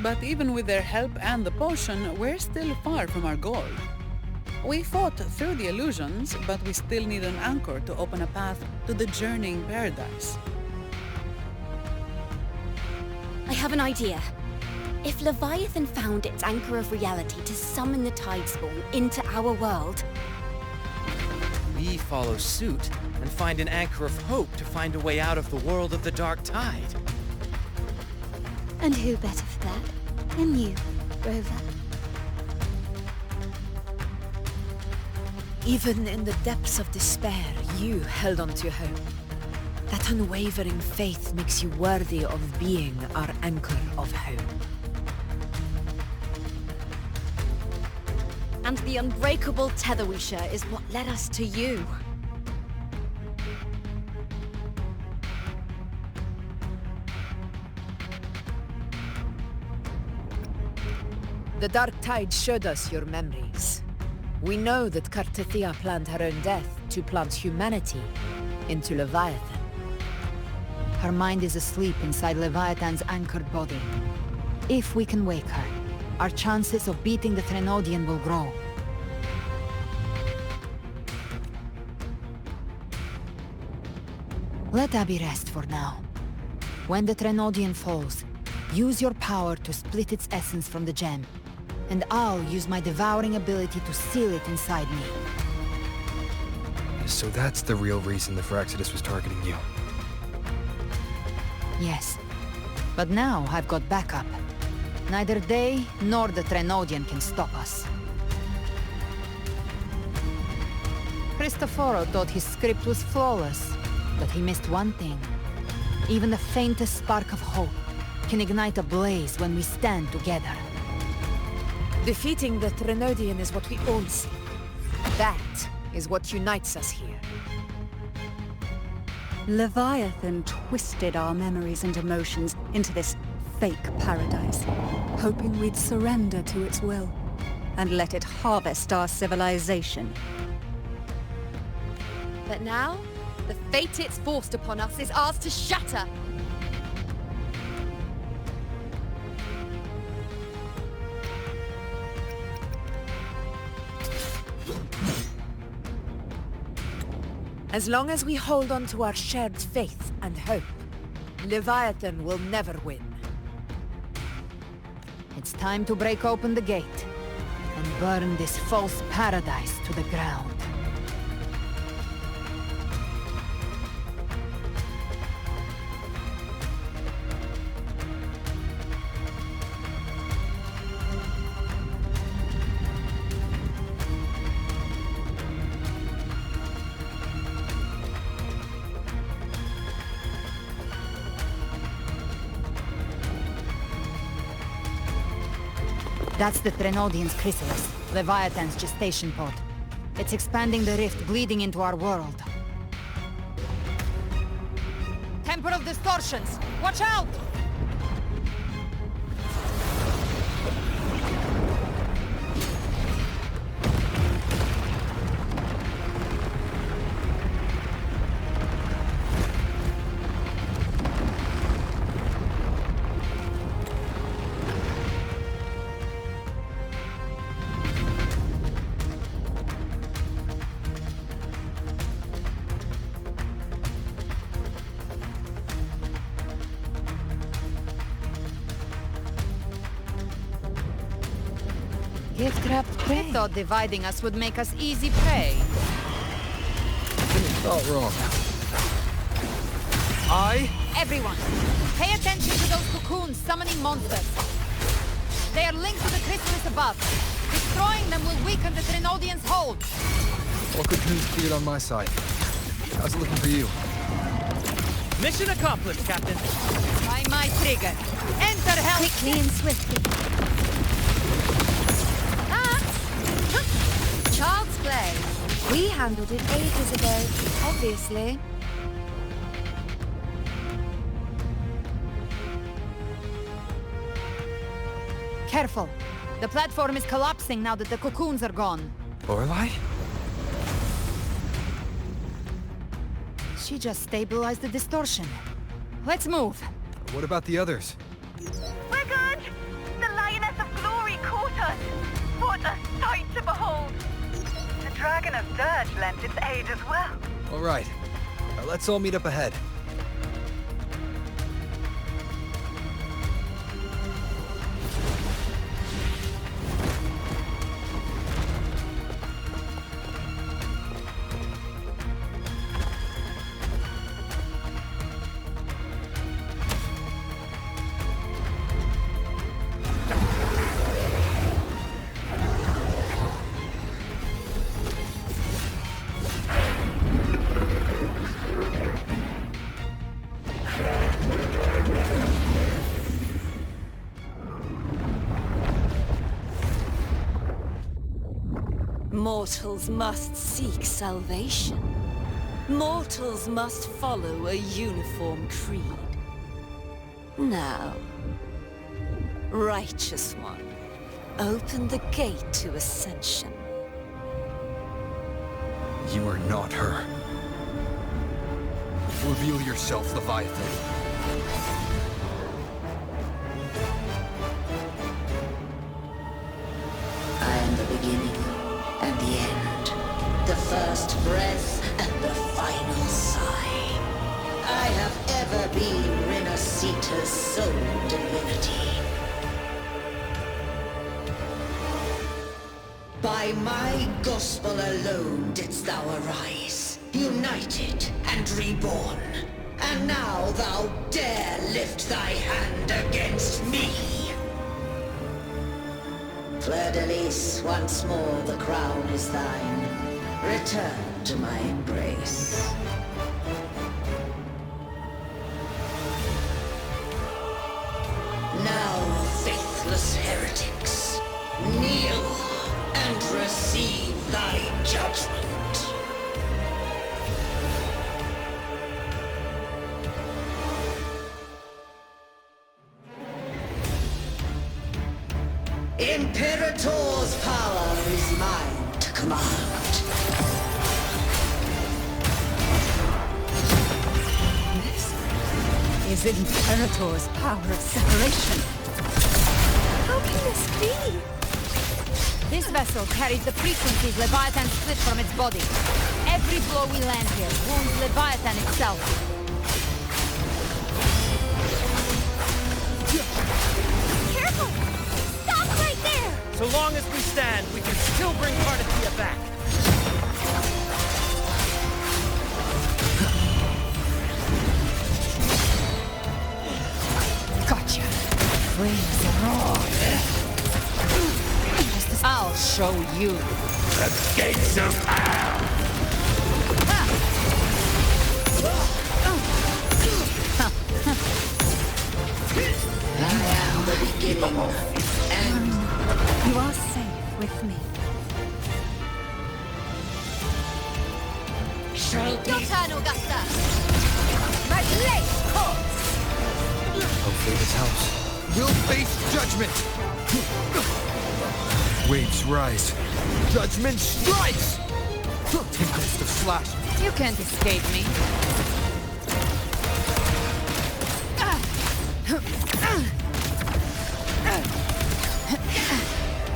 But even with their help and the potion, we're still far from our goal. We fought through the illusions, but we still need an anchor to open a path to the journeying paradise.
I have an idea. If Leviathan found its anchor of reality to summon the Tidespawn into our world,
we follow suit and find an anchor of hope to find a way out of the world of the Dark Tide.
And who better for that than you, Rover?
Even in the depths of despair, you held on to hope. That unwavering faith makes you worthy of being our anchor of hope.
and the unbreakable tether we share is what led us to you.
The Dark Tide showed us your memories. We know that Kartithia planned her own death to plant humanity into Leviathan.
Her mind is asleep inside Leviathan's anchored body. If we can wake her, our chances of beating the Threnodian will grow. Let Abby rest for now. When the Threnodian falls, use your power to split its essence from the gem, and I'll use my devouring ability to seal it inside me.
So that's the real reason the Fraxidus was targeting you.
Yes, but now I've got backup. Neither they nor the Threnodian can stop us. Cristoforo thought his script was flawless, but he missed one thing. Even the faintest spark of hope can ignite a blaze when we stand together.
Defeating the Threnodian is what we all seek. That is what unites us here.
Leviathan twisted our memories and emotions into this fake paradise, hoping we'd surrender to its will and let it harvest our civilization.
But now, the fate it's forced upon us is ours to shatter.
As long as we hold on to our shared faith and hope, Leviathan will never win.
It's time to break open the gate and burn this false paradise to the ground. That's the Threnodian's chrysalis, Leviathan's gestation pod. It's expanding the rift, bleeding into our world. Temple of Distortions! Watch out! Gift-wrapped prey. I thought dividing us would make us easy prey.
Not wrong.
Everyone, pay attention to those cocoons summoning monsters. They are linked to the chrysalis above. Destroying them will weaken the Threnodian's hold.
All cocoons cleared on my side. How's it looking for you?
Mission accomplished, Captain.
By my trigger. Enter hell.
Quickly and swiftly.
Child's play.
We handled it ages ago, obviously.
Careful. The platform is collapsing now that the cocoons are gone.
Lorelei?
She just stabilized the distortion. Let's move.
What about the others?
We're good! The Lioness of Glory caught us! What a sight to behold! The Dragon of Dirge lent its aid as well.
All right. Let's all meet up ahead.
Mortals must seek salvation. Mortals must follow a uniform creed. Now, Righteous One, open the gate to ascension.
You are not her. Reveal yourself, Leviathan.
I am the beginning and the end, the first breath and the final sigh. I have ever been Rinascita's sole divinity. By my gospel alone didst thou arise, united and reborn. And now thou dare lift thy hand against me! Fleur-de-Lis, once more the crown is thine. Return to my embrace. Now, faithless heretics, kneel and receive thy judgment. Imperator's power is mine to command.
Is Imperator's power of separation?
How can this be?
This vessel carries the frequencies Leviathan split from its body. Every blow we land here wounds Leviathan itself.
Careful! Stop right there!
So long as we stand, we can still bring Cardathia back.
Gotcha. Flames roar. I'll show you.
The gates of hell!
I am the beginning, and
You are safe with me.
Your turn, Augusta! My blade calls!
Hopefully this helps.
We'll face judgment! Waves rise. Judgment strikes! Tempest of slash.
You can't escape me.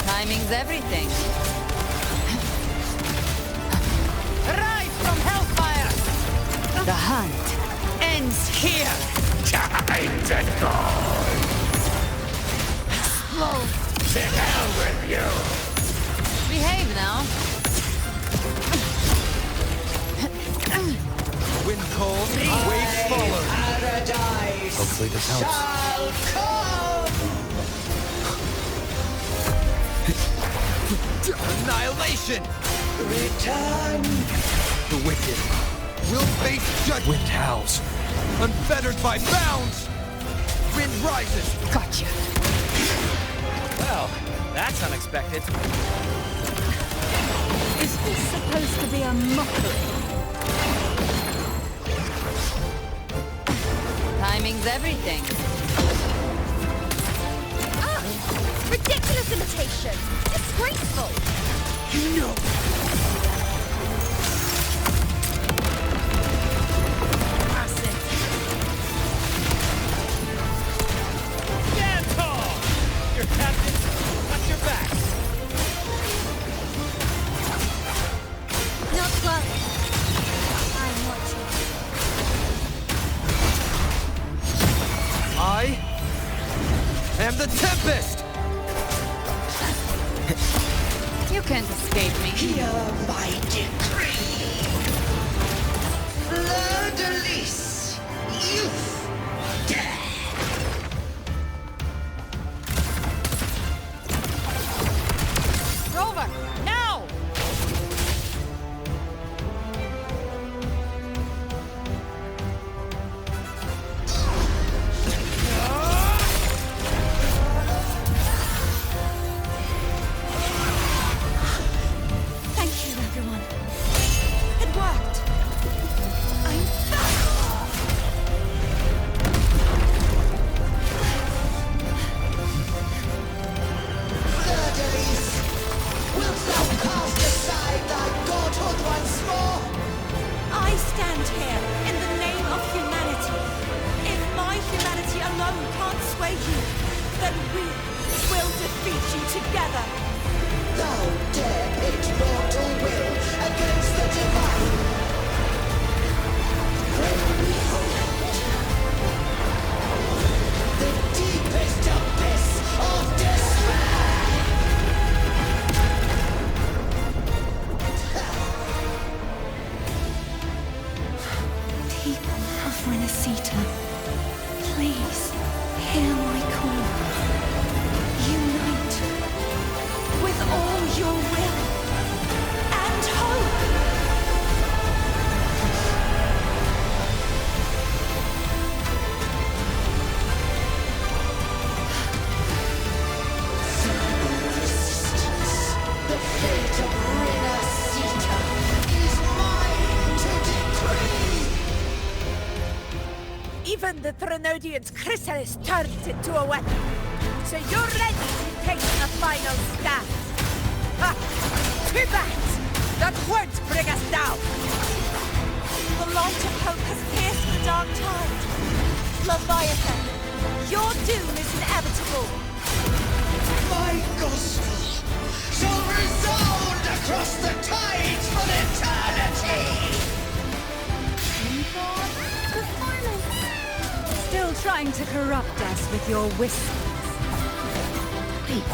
Timing's everything. Rise from hellfire! The hunt ends here!
Time to go!
Explode!
To hell with you!
Behave now.
Wind calls, waves follow.
paradise
Hopefully this helps.
shall come!
Annihilation!
Return!
The wicked will face judgment.
Wind howls.
Unfettered by bounds! Wind rises!
Gotcha.
Well, that's unexpected.
Is this supposed to be a mockery?
Timing's everything.
Ah! Ridiculous imitation! Disgraceful!
No! Stand tall! Your captain, watch your back!
Not close. I'm watching.
I am the Tempest!
You can't escape me.
Hear my decree! Fleur-de-lis, youth, death!
Rover, now!
Thank you, everyone. It worked. I'm back.
Fleur-de-lis, wilt thou cast aside thy godhood once more?
I stand here in the name of humanity. If my humanity alone can't sway you, then we will defeat you together.
Thou dare pit mortal will against the divine. When we hold the deepest abyss of despair.
People of Rinascita, please hear my call. Unite with all your will and hope.
Resistance. The fate of Rinascita is mine to decree.
Even the Threnodian's chrysalis turned into a weapon. So you're ready to take the final That won't bring us down!
The light of hope has pierced the dark tide. Leviathan, your doom is inevitable.
My gospel shall resound across the tides for eternity!
Still trying to corrupt us with your whispers.
Wait.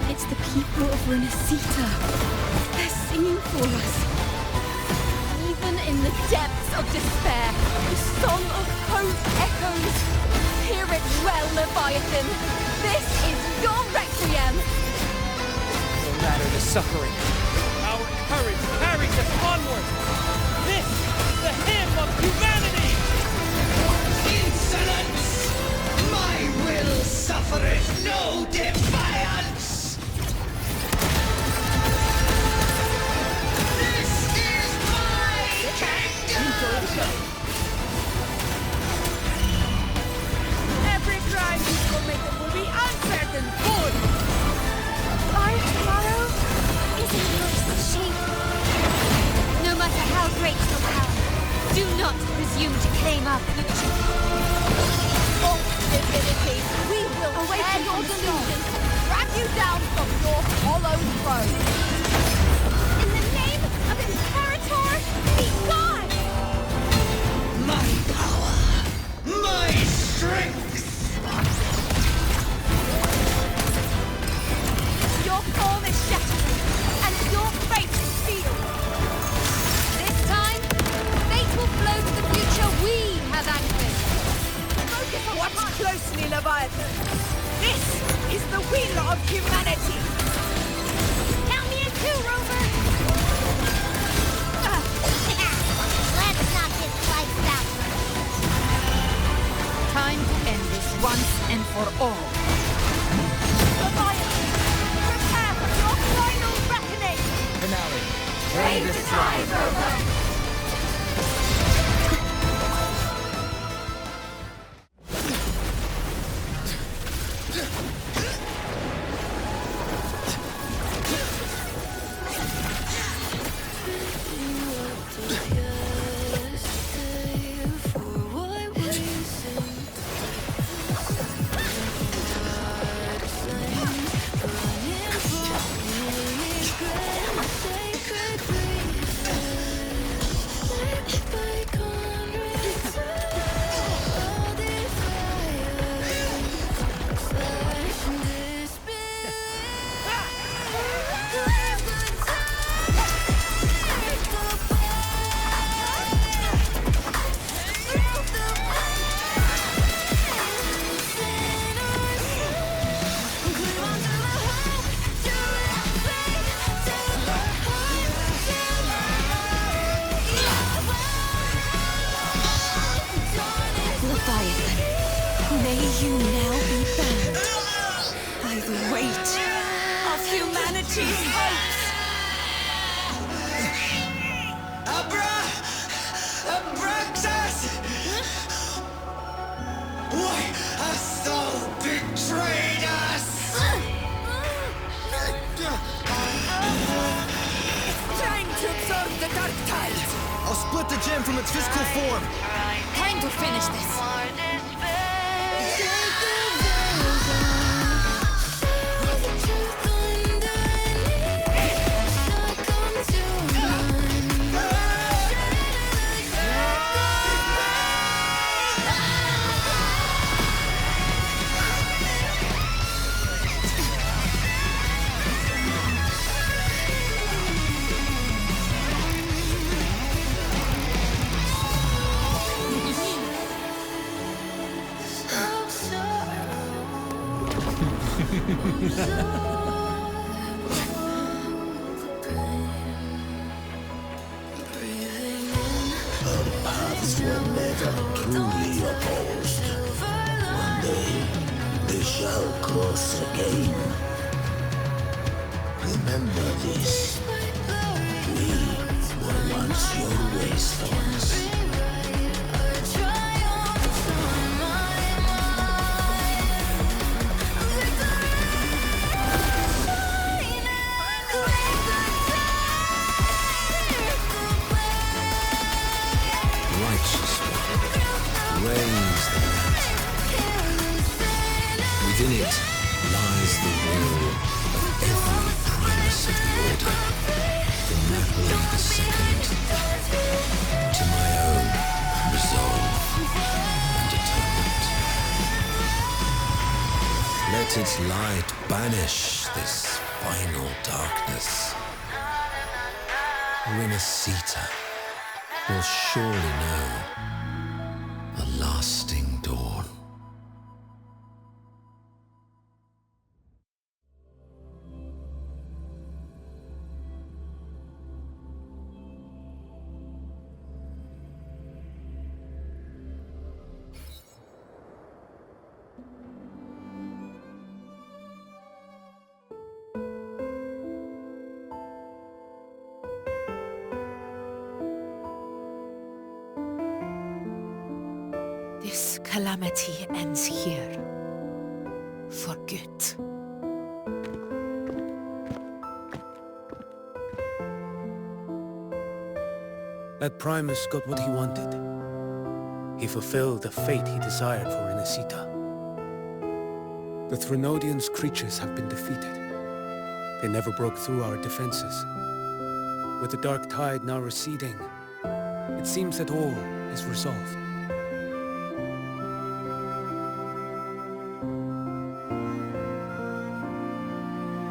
It's the people of Rinascita. They're singing for us.
Even in the depths of despair, the song of hope echoes. Hear it well, Leviathan. This is your requiem.
No matter the suffering, our courage carries us onward. This is the hymn of humanity! Insolence! My will suffereth no defiance! This is my kingdom!
Every crime you committed will be answered in full!
Our tomorrow is in your shape. No matter how great your power, do not presume to claim our future.
False divinity, we will tear your delusions, drag you down from your hollow throne.
In the name of Imperator, be gone!
My power! My strength!
Your form is shattering, and your fate is sealed.
This time, fate will flow to the future we have anchored.
Watch closely, Leviathan. This is the will of humanity.
Count me in two, Rover! Let's not get sliced out.
Time to end this once and for all.
Leviathan, prepare for your final reckoning.
Finale.
Ready to die, Rover.
May you now be bound by the weight of humanity's hopes.
Abraxas! Why hast thou betrayed us?
It's time to absorb the dark tide.
I'll split the gem from its physical form.
Time to finish this.
Our paths were never truly opposed. One day, they shall cross again. Remember this. We were once your wastelands.
Let its light banish this final darkness. Rinascita will surely know a lasting dawn.
This calamity ends here. For good.
That Primus got what he wanted. He fulfilled the fate he desired for Rinascita. The Threnodians' creatures have been defeated. They never broke through our defenses. With the dark tide now receding, it seems that all is resolved.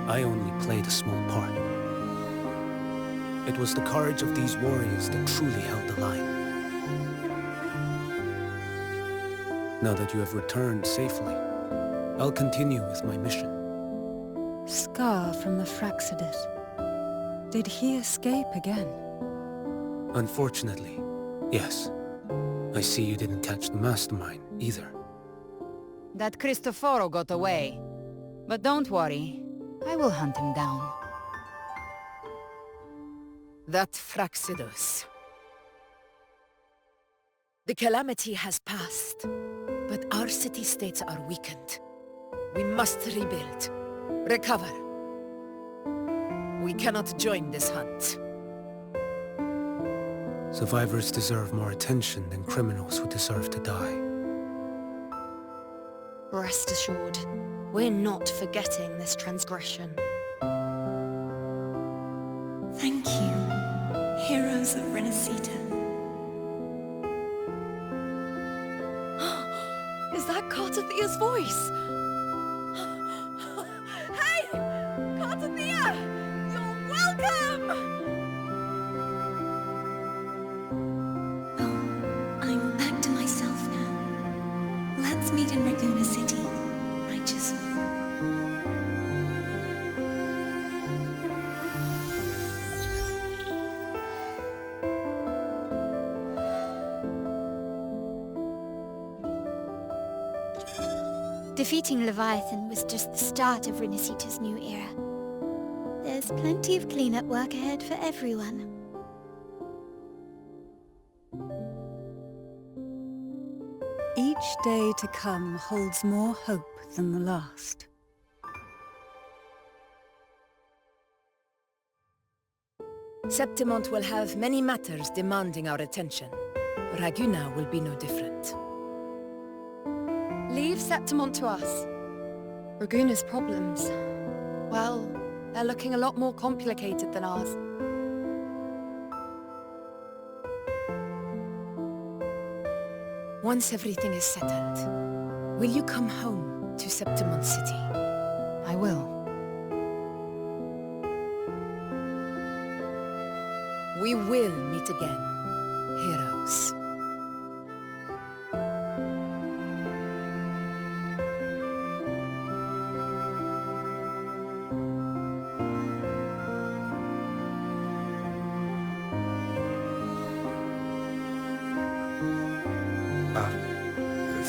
I only played a small part. It was the courage of these warriors that truly held the line. Now that you have returned safely, I'll continue with my mission.
Scar from the Fraxidus. Did he escape again?
Unfortunately, yes. I see you didn't catch the mastermind either.
That Cristoforo got away. But don't worry, I will hunt him down.
That Fraxidus. The calamity has passed, but our city-states are weakened. We must rebuild, recover. We cannot join this hunt.
Survivors deserve more attention than criminals who deserve to die.
Rest assured, we're not forgetting this transgression.
Thank you, heroes of Rinascita.
Is that Cartathia's voice? Hey! Cartathia! You're welcome!
I'm back to myself now. Let's meet in Raguna City, righteous.
Defeating Leviathan was just the start of Rinascita's new era. There's plenty of cleanup work ahead for everyone.
Each day to come holds more hope than the last.
Septimont will have many matters demanding our attention. Raguna will be no different.
Leave Septimont to us. Raguna's problems, well, they're looking a lot more complicated than ours.
Once everything is settled, will you come home to Septimont City?
I will.
We will meet again, heroes.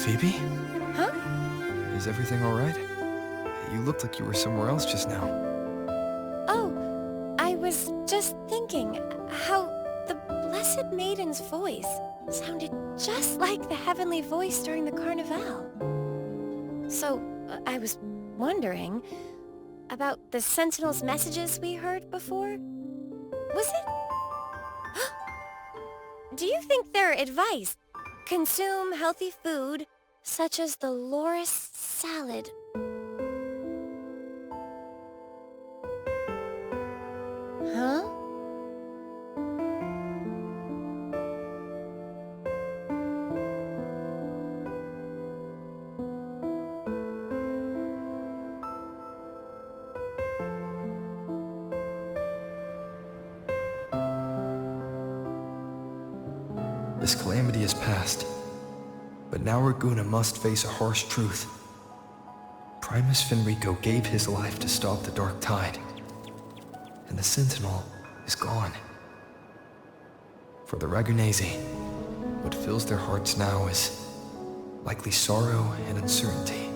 Phoebe?
Huh?
Is everything alright? You looked like you were somewhere else just now.
Oh, I was just thinking how the Blessed Maiden's voice sounded just like the heavenly voice during the Carnival. So, I was wondering about the Sentinel's messages we heard before. Was it? Do you think their advice, consume healthy food, such as the loris salad? Huh?
This calamity is past, but now Raguna must face a harsh truth. Primus Finrico gave his life to stop the Dark Tide, and the Sentinel is gone. For the Ragunesi, what fills their hearts now is likely sorrow and uncertainty.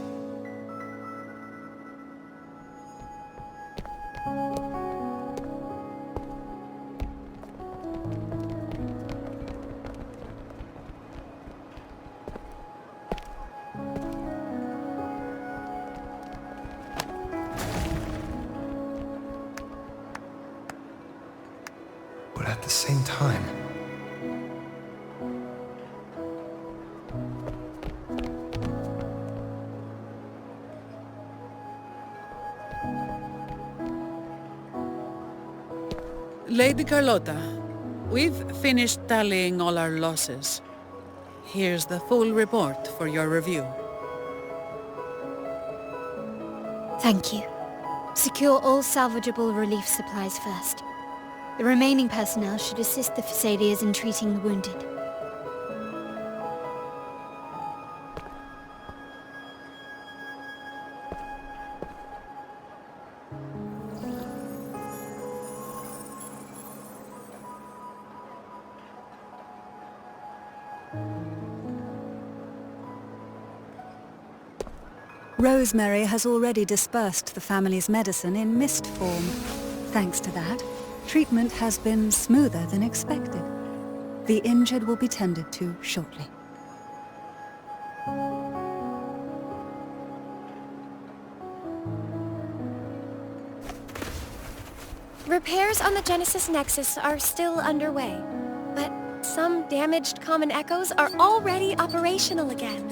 But at the same time,
Lady Carlotta, we've finished tallying all our losses. Here's the full report for your review.
Thank you. Secure all salvageable relief supplies first. The remaining personnel should assist the Phasadeas in treating the wounded.
Rosemary has already dispersed the family's medicine in mist form. Thanks to that, treatment has been smoother than expected. The injured will be tended to shortly.
Repairs on the Genesis Nexus are still underway, but some damaged common echoes are already operational again.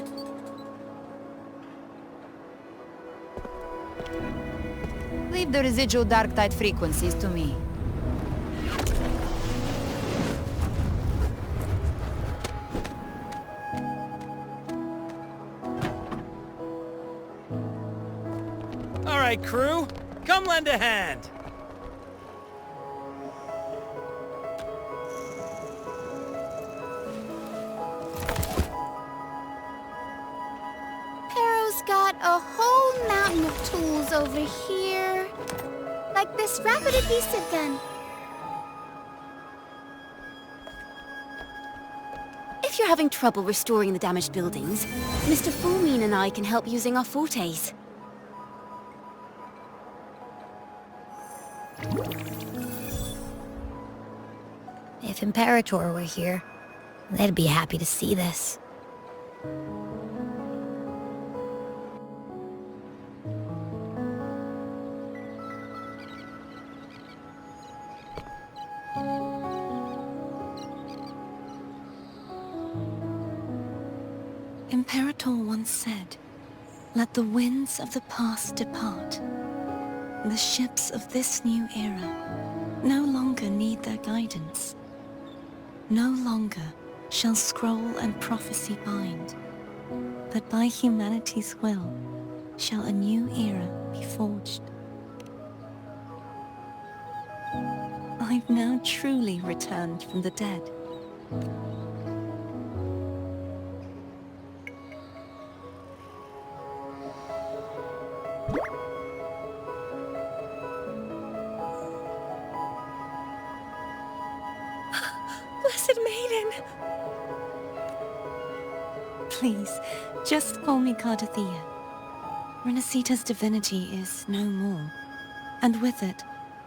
Leave the residual dark tide frequencies to me.
All right, crew, come lend a hand.
Pero's got a whole mountain of tools over here. Like this rapid adhesive gun.
If you're having trouble restoring the damaged buildings, Mr. Fulmine and I can help using our fortes.
If Imperator were here, they'd be happy to see this.
Imperator once said, "Let the winds of the past depart. The ships of this new era no longer need their guidance. No longer shall scroll and prophecy bind, but by humanity's will shall a new era be forged." I've now truly returned from the dead.
Blessed Maiden!
Please, just call me Cardothea. Rinascita's divinity is no more, and with it,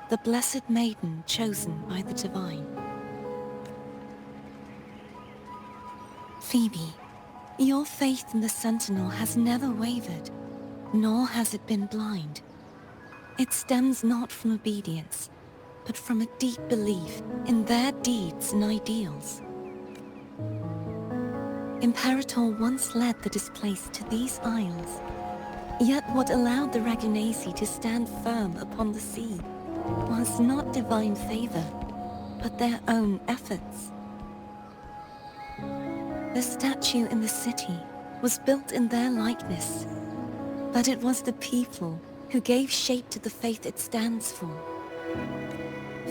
the Blessed Maiden chosen by the Divine. Phoebe, your faith in the Sentinel has never wavered, nor has it been blind. It stems not from obedience, but from a deep belief in their deeds and ideals. Imperator once led the displaced to these isles, yet what allowed the Ragunesi to stand firm upon the sea was not divine favor, but their own efforts. The statue in the city was built in their likeness, but it was the people who gave shape to the faith it stands for.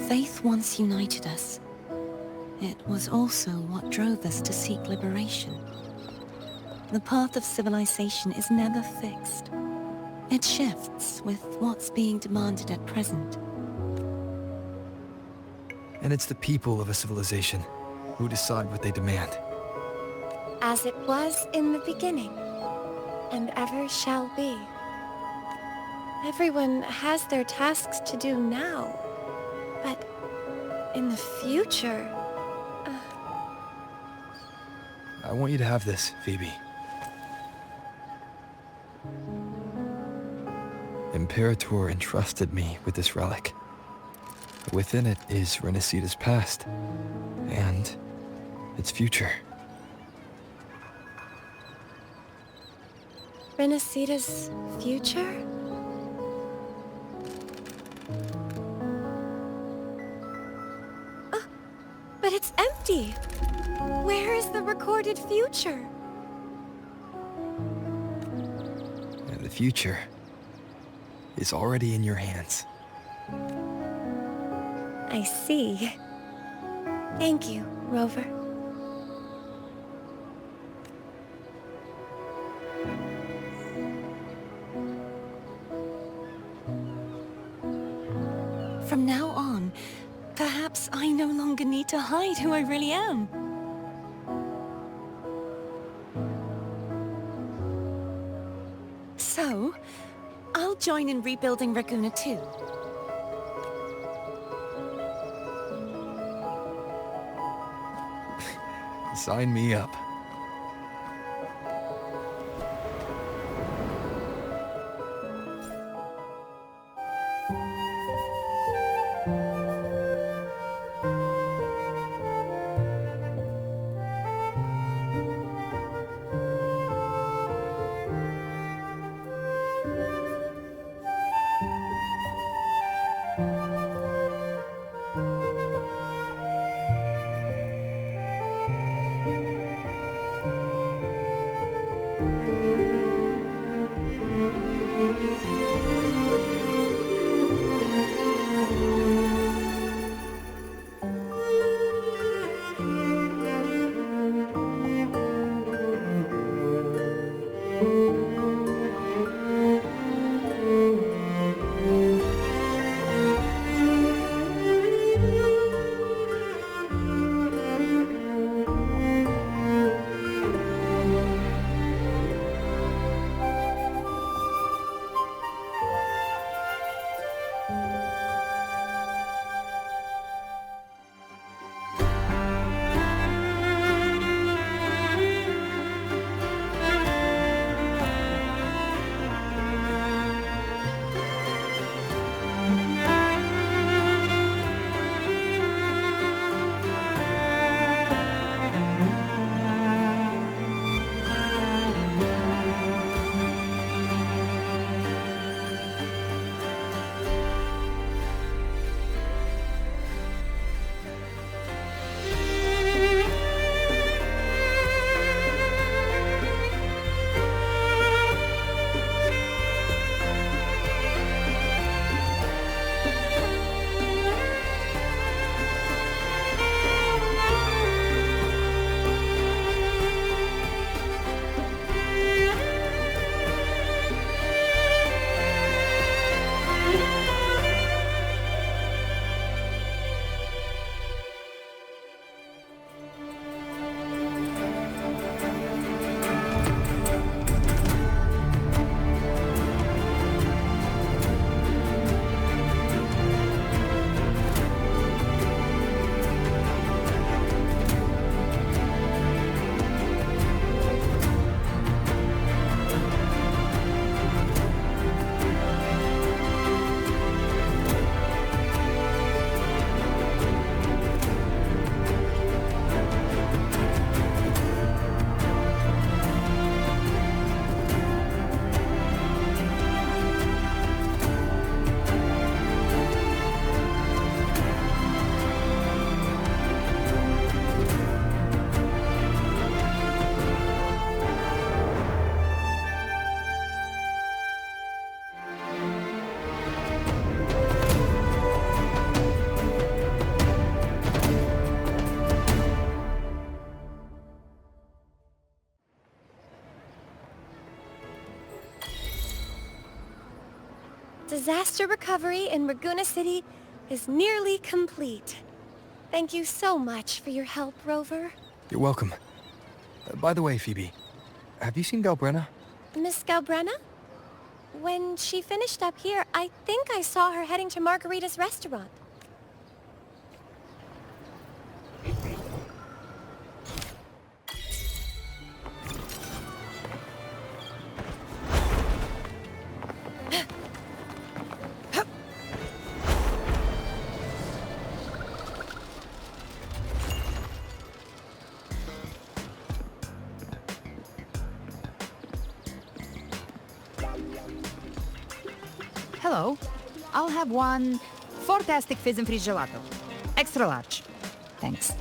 Faith once united us, it was also what drove us to seek liberation. The path of civilization is never fixed. It shifts with what's being demanded at present.
And it's the people of a civilization who decide what they demand.
As it was in the beginning, and ever shall be. Everyone has their tasks to do now, but in the future...
I want you to have this, Phoebe. Imperator entrusted me with this relic. Within it is Rinascita's past, and its future.
Rinascita's future? But it's empty! Where is the recorded future?
And the future is already in your hands.
I see. Thank you, Rover.
From now on, perhaps I no longer need to hide who I really am. So, I'll join in rebuilding Raguna too.
Sign me up.
Disaster recovery in Raguna City is nearly complete. Thank you so much for your help, Rover.
You're welcome. By the way, Phoebe, have you seen Galbrenna?
Miss Galbrenna? When she finished up here, I think I saw her heading to Margarita's restaurant.
Hello. I'll have one fantastic fizz and freeze gelato. Extra large. Thanks.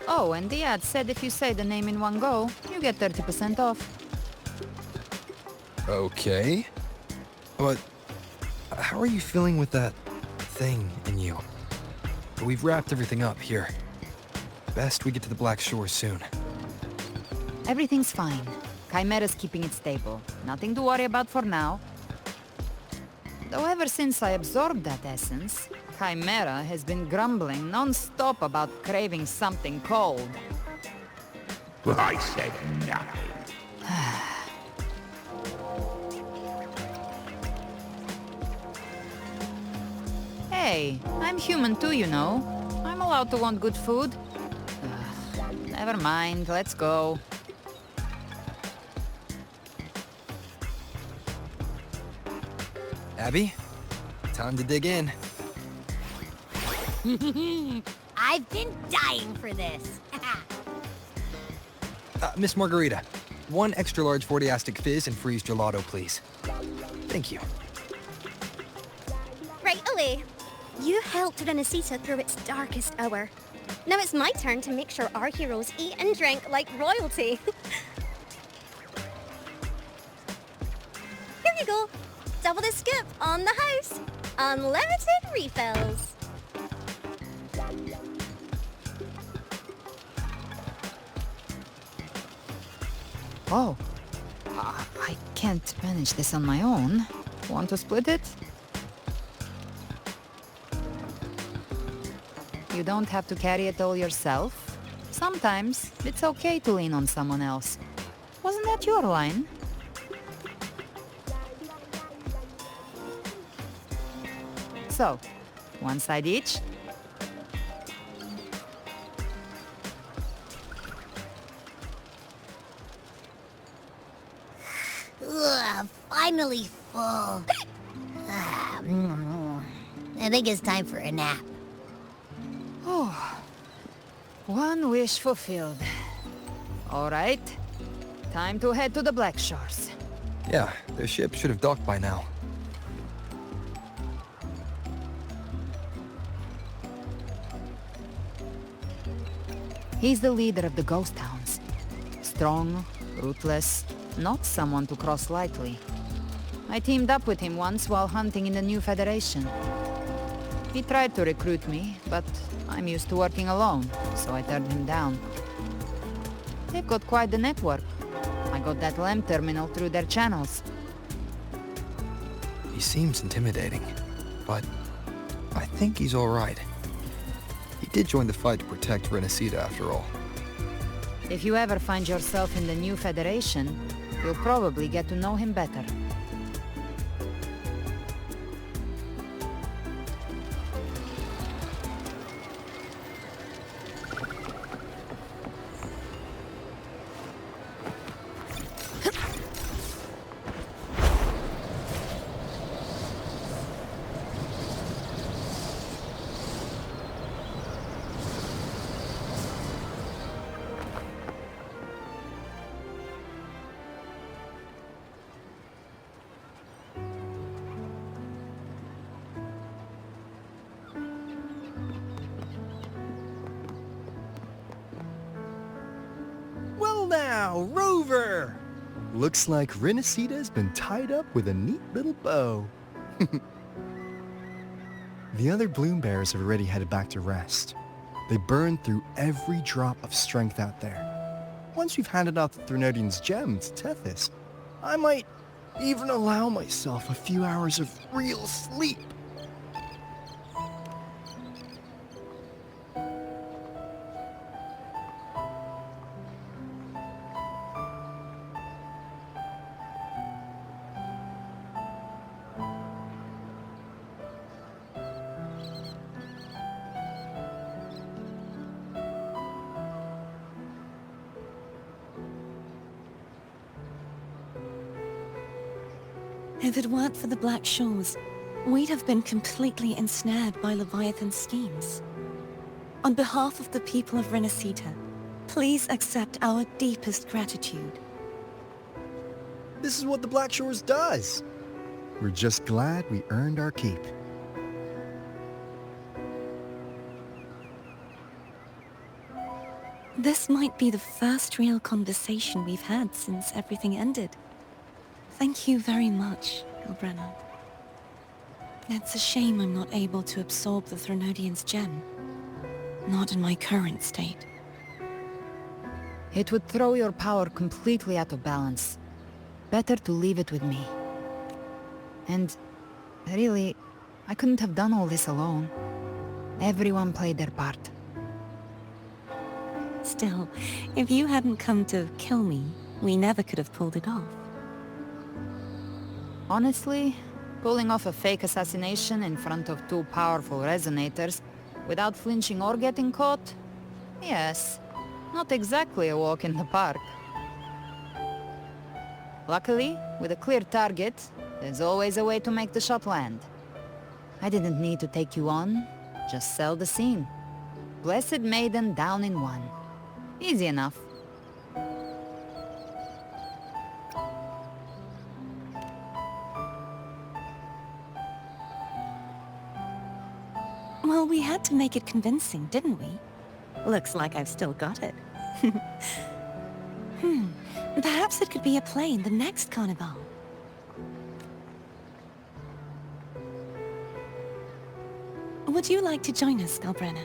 Oh, and the ad said if you say the name in one go, you get 30% off.
Okay. But how are you feeling with that thing in you? We've wrapped everything up here. Best we get to the Black Shore soon.
Everything's fine. Chimera's keeping it stable. Nothing to worry about for now. Though ever since I absorbed that essence, Chimera has been grumbling non-stop about craving something cold.
I said nothing.
Hey, I'm human too, you know. I'm allowed to want good food. Never mind, let's go.
Abby, time to dig in.
I've been dying for this.
Miss Margarita, one extra large 40-astic fizz and freeze gelato, please. Thank you.
Right away. You helped Rinascita through its darkest hour. Now it's my turn to make sure our heroes eat and drink like royalty. Here you go. Double the scoop on the house. Unlimited refills.
Oh. I can't manage this on my own. Want to split it? You don't have to carry it all yourself. Sometimes it's okay to lean on someone else. Wasn't that your line? So, one side each?
Ugh, finally full. I think it's time for a nap.
Oh, one wish fulfilled. All right, time to head to the Black Shores.
Yeah, their ship should have docked by now.
He's the leader of the ghost towns. Strong, ruthless, not someone to cross lightly. I teamed up with him once while hunting in the new Federation. He tried to recruit me, but I'm used to working alone, so I turned him down. They've got quite the network. I got that LEM terminal through their channels.
He seems intimidating, but I think he's all right. He did join the fight to protect Rinascita after all.
If you ever find yourself in the new Federation, you'll probably get to know him better.
Now, Rover! Looks like Rinascita's been tied up with a neat little bow. The other Bloom Bears have already headed back to rest. They burn through every drop of strength out there. Once we've handed out the Threnodian's gem to Tethys, I might even allow myself a few hours of real sleep.
If it weren't for the Black Shores, we'd have been completely ensnared by Leviathan's schemes. On behalf of the people of Rinascita, please accept our deepest gratitude.
This is what the Black Shores does. We're just glad we earned our keep.
This might be the first real conversation we've had since everything ended. Thank you very much, Galbrenna. It's a shame I'm not able to absorb the Threnodian's gem. Not in my current state.
It would throw your power completely out of balance. Better to leave it with me. And really, I couldn't have done all this alone. Everyone played their part.
Still, if you hadn't come to kill me, we never could have pulled it off.
Honestly, pulling off a fake assassination in front of two powerful resonators without flinching or getting caught? Yes, not exactly a walk in the park. Luckily, with a clear target, there's always a way to make the shot land. I didn't need to take you on, just sell the scene. Blessed Maiden down in one. Easy enough.
Well, we had to make it convincing, didn't we? Looks like I've still got it. Perhaps it could be a play in the next carnival. Would you like to join us, Galbrenna?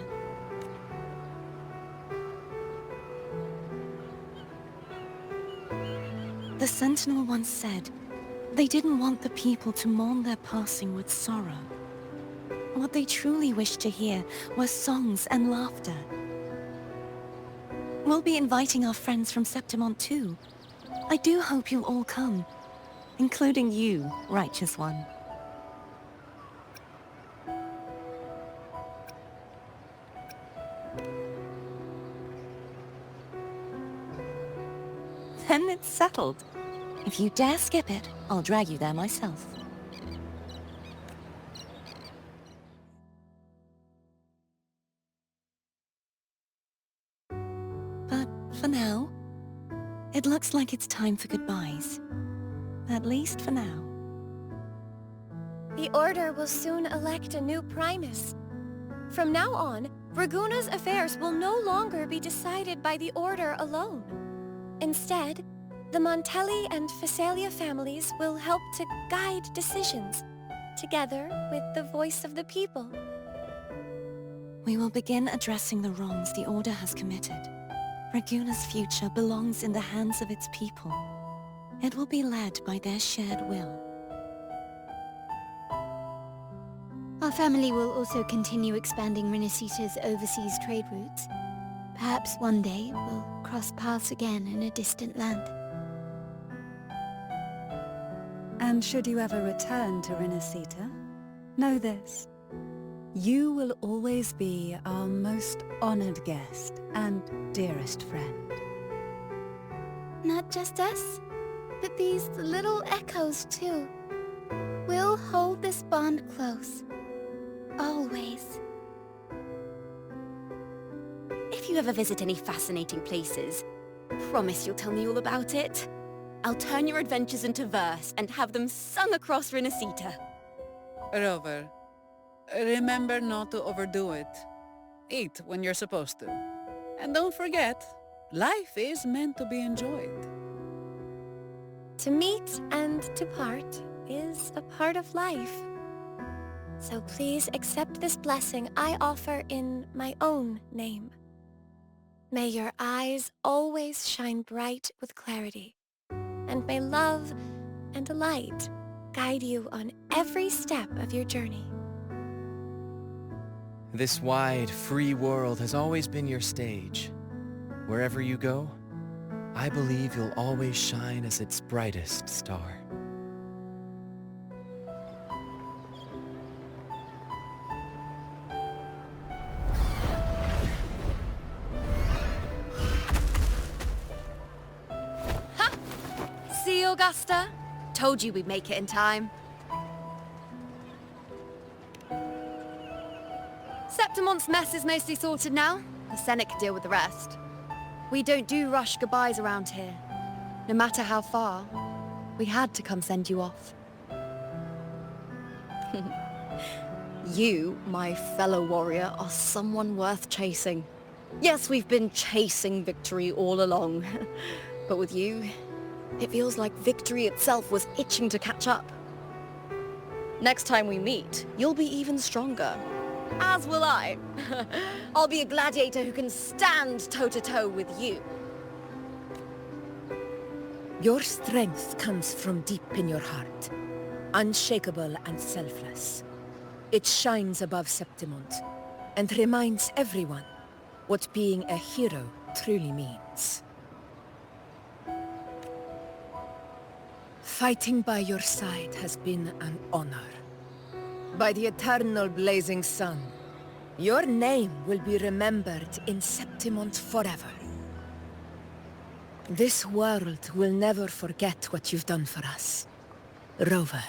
The Sentinel once said, they didn't want the people to mourn their passing with sorrow. What they truly wished to hear were songs and laughter. We'll be inviting our friends from Septimont too. I do hope you'll all come, including you, Righteous One. Then it's settled. If you dare skip it, I'll drag you there myself. But for now, it looks like it's time for goodbyes. At least for now.
The Order will soon elect a new Primus. From now on, Raguna's affairs will no longer be decided by the Order alone. Instead, the Montelli and Phasalia families will help to guide decisions, together with the voice of the people.
We will begin addressing the wrongs the Order has committed. Raguna's future belongs in the hands of its people. It will be led by their shared will.
Our family will also continue expanding Rinascita's overseas trade routes. Perhaps one day we'll cross paths again in a distant land.
And should you ever return to Rinascita, know this. You will always be our most honored guest and dearest friend.
Not just us, but these little echoes too. We'll hold this bond close. Always.
If you ever visit any fascinating places, promise you'll tell me all about it. I'll turn your adventures into verse and have them sung across Rinascita.
Rover, remember not to overdo it. Eat when you're supposed to. And don't forget, life is meant to be enjoyed.
To meet and to part is a part of life. So please accept this blessing I offer in my own name. May your eyes always shine bright with clarity, and may love and light guide you on every step of your journey.
This wide, free world has always been your stage. Wherever you go, I believe you'll always shine as its brightest star.
See, Augusta? Told you we'd make it in time. Septimon's mess is mostly sorted now. The Senate can deal with the rest. We don't do rush goodbyes around here. No matter how far, we had to come send you off.
You, my fellow warrior, are someone worth chasing. Yes, we've been chasing victory all along. But with you, it feels like victory itself was itching to catch up. Next time we meet, you'll be even stronger. As will I. I'll be a gladiator who can stand toe-to-toe with you.
Your strength comes from deep in your heart, unshakable and selfless. It shines above Septimont, and reminds everyone what being a hero truly means. Fighting by your side has been an honor. By the eternal blazing sun, your name will be remembered in Septimont forever. This world will never forget what you've done for us, Rover.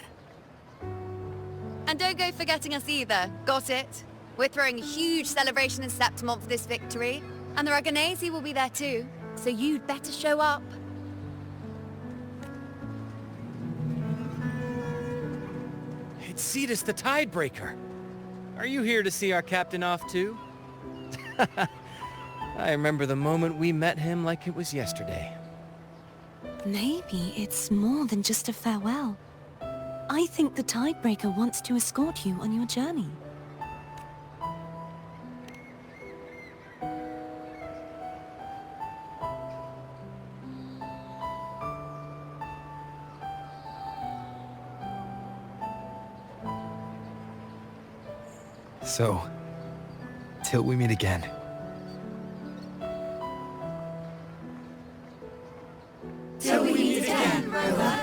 And don't go forgetting us either, got it? We're throwing a huge celebration in Septimont for this victory, and the Aragonese will be there too, so you'd better show up.
It's Cetus the Tidebreaker. Are you here to see our captain off too? I remember the moment we met him like it was yesterday.
Maybe it's more than just a farewell. I think the Tidebreaker wants to escort you on your journey.
So, till we meet again.
Till we meet again, Rover.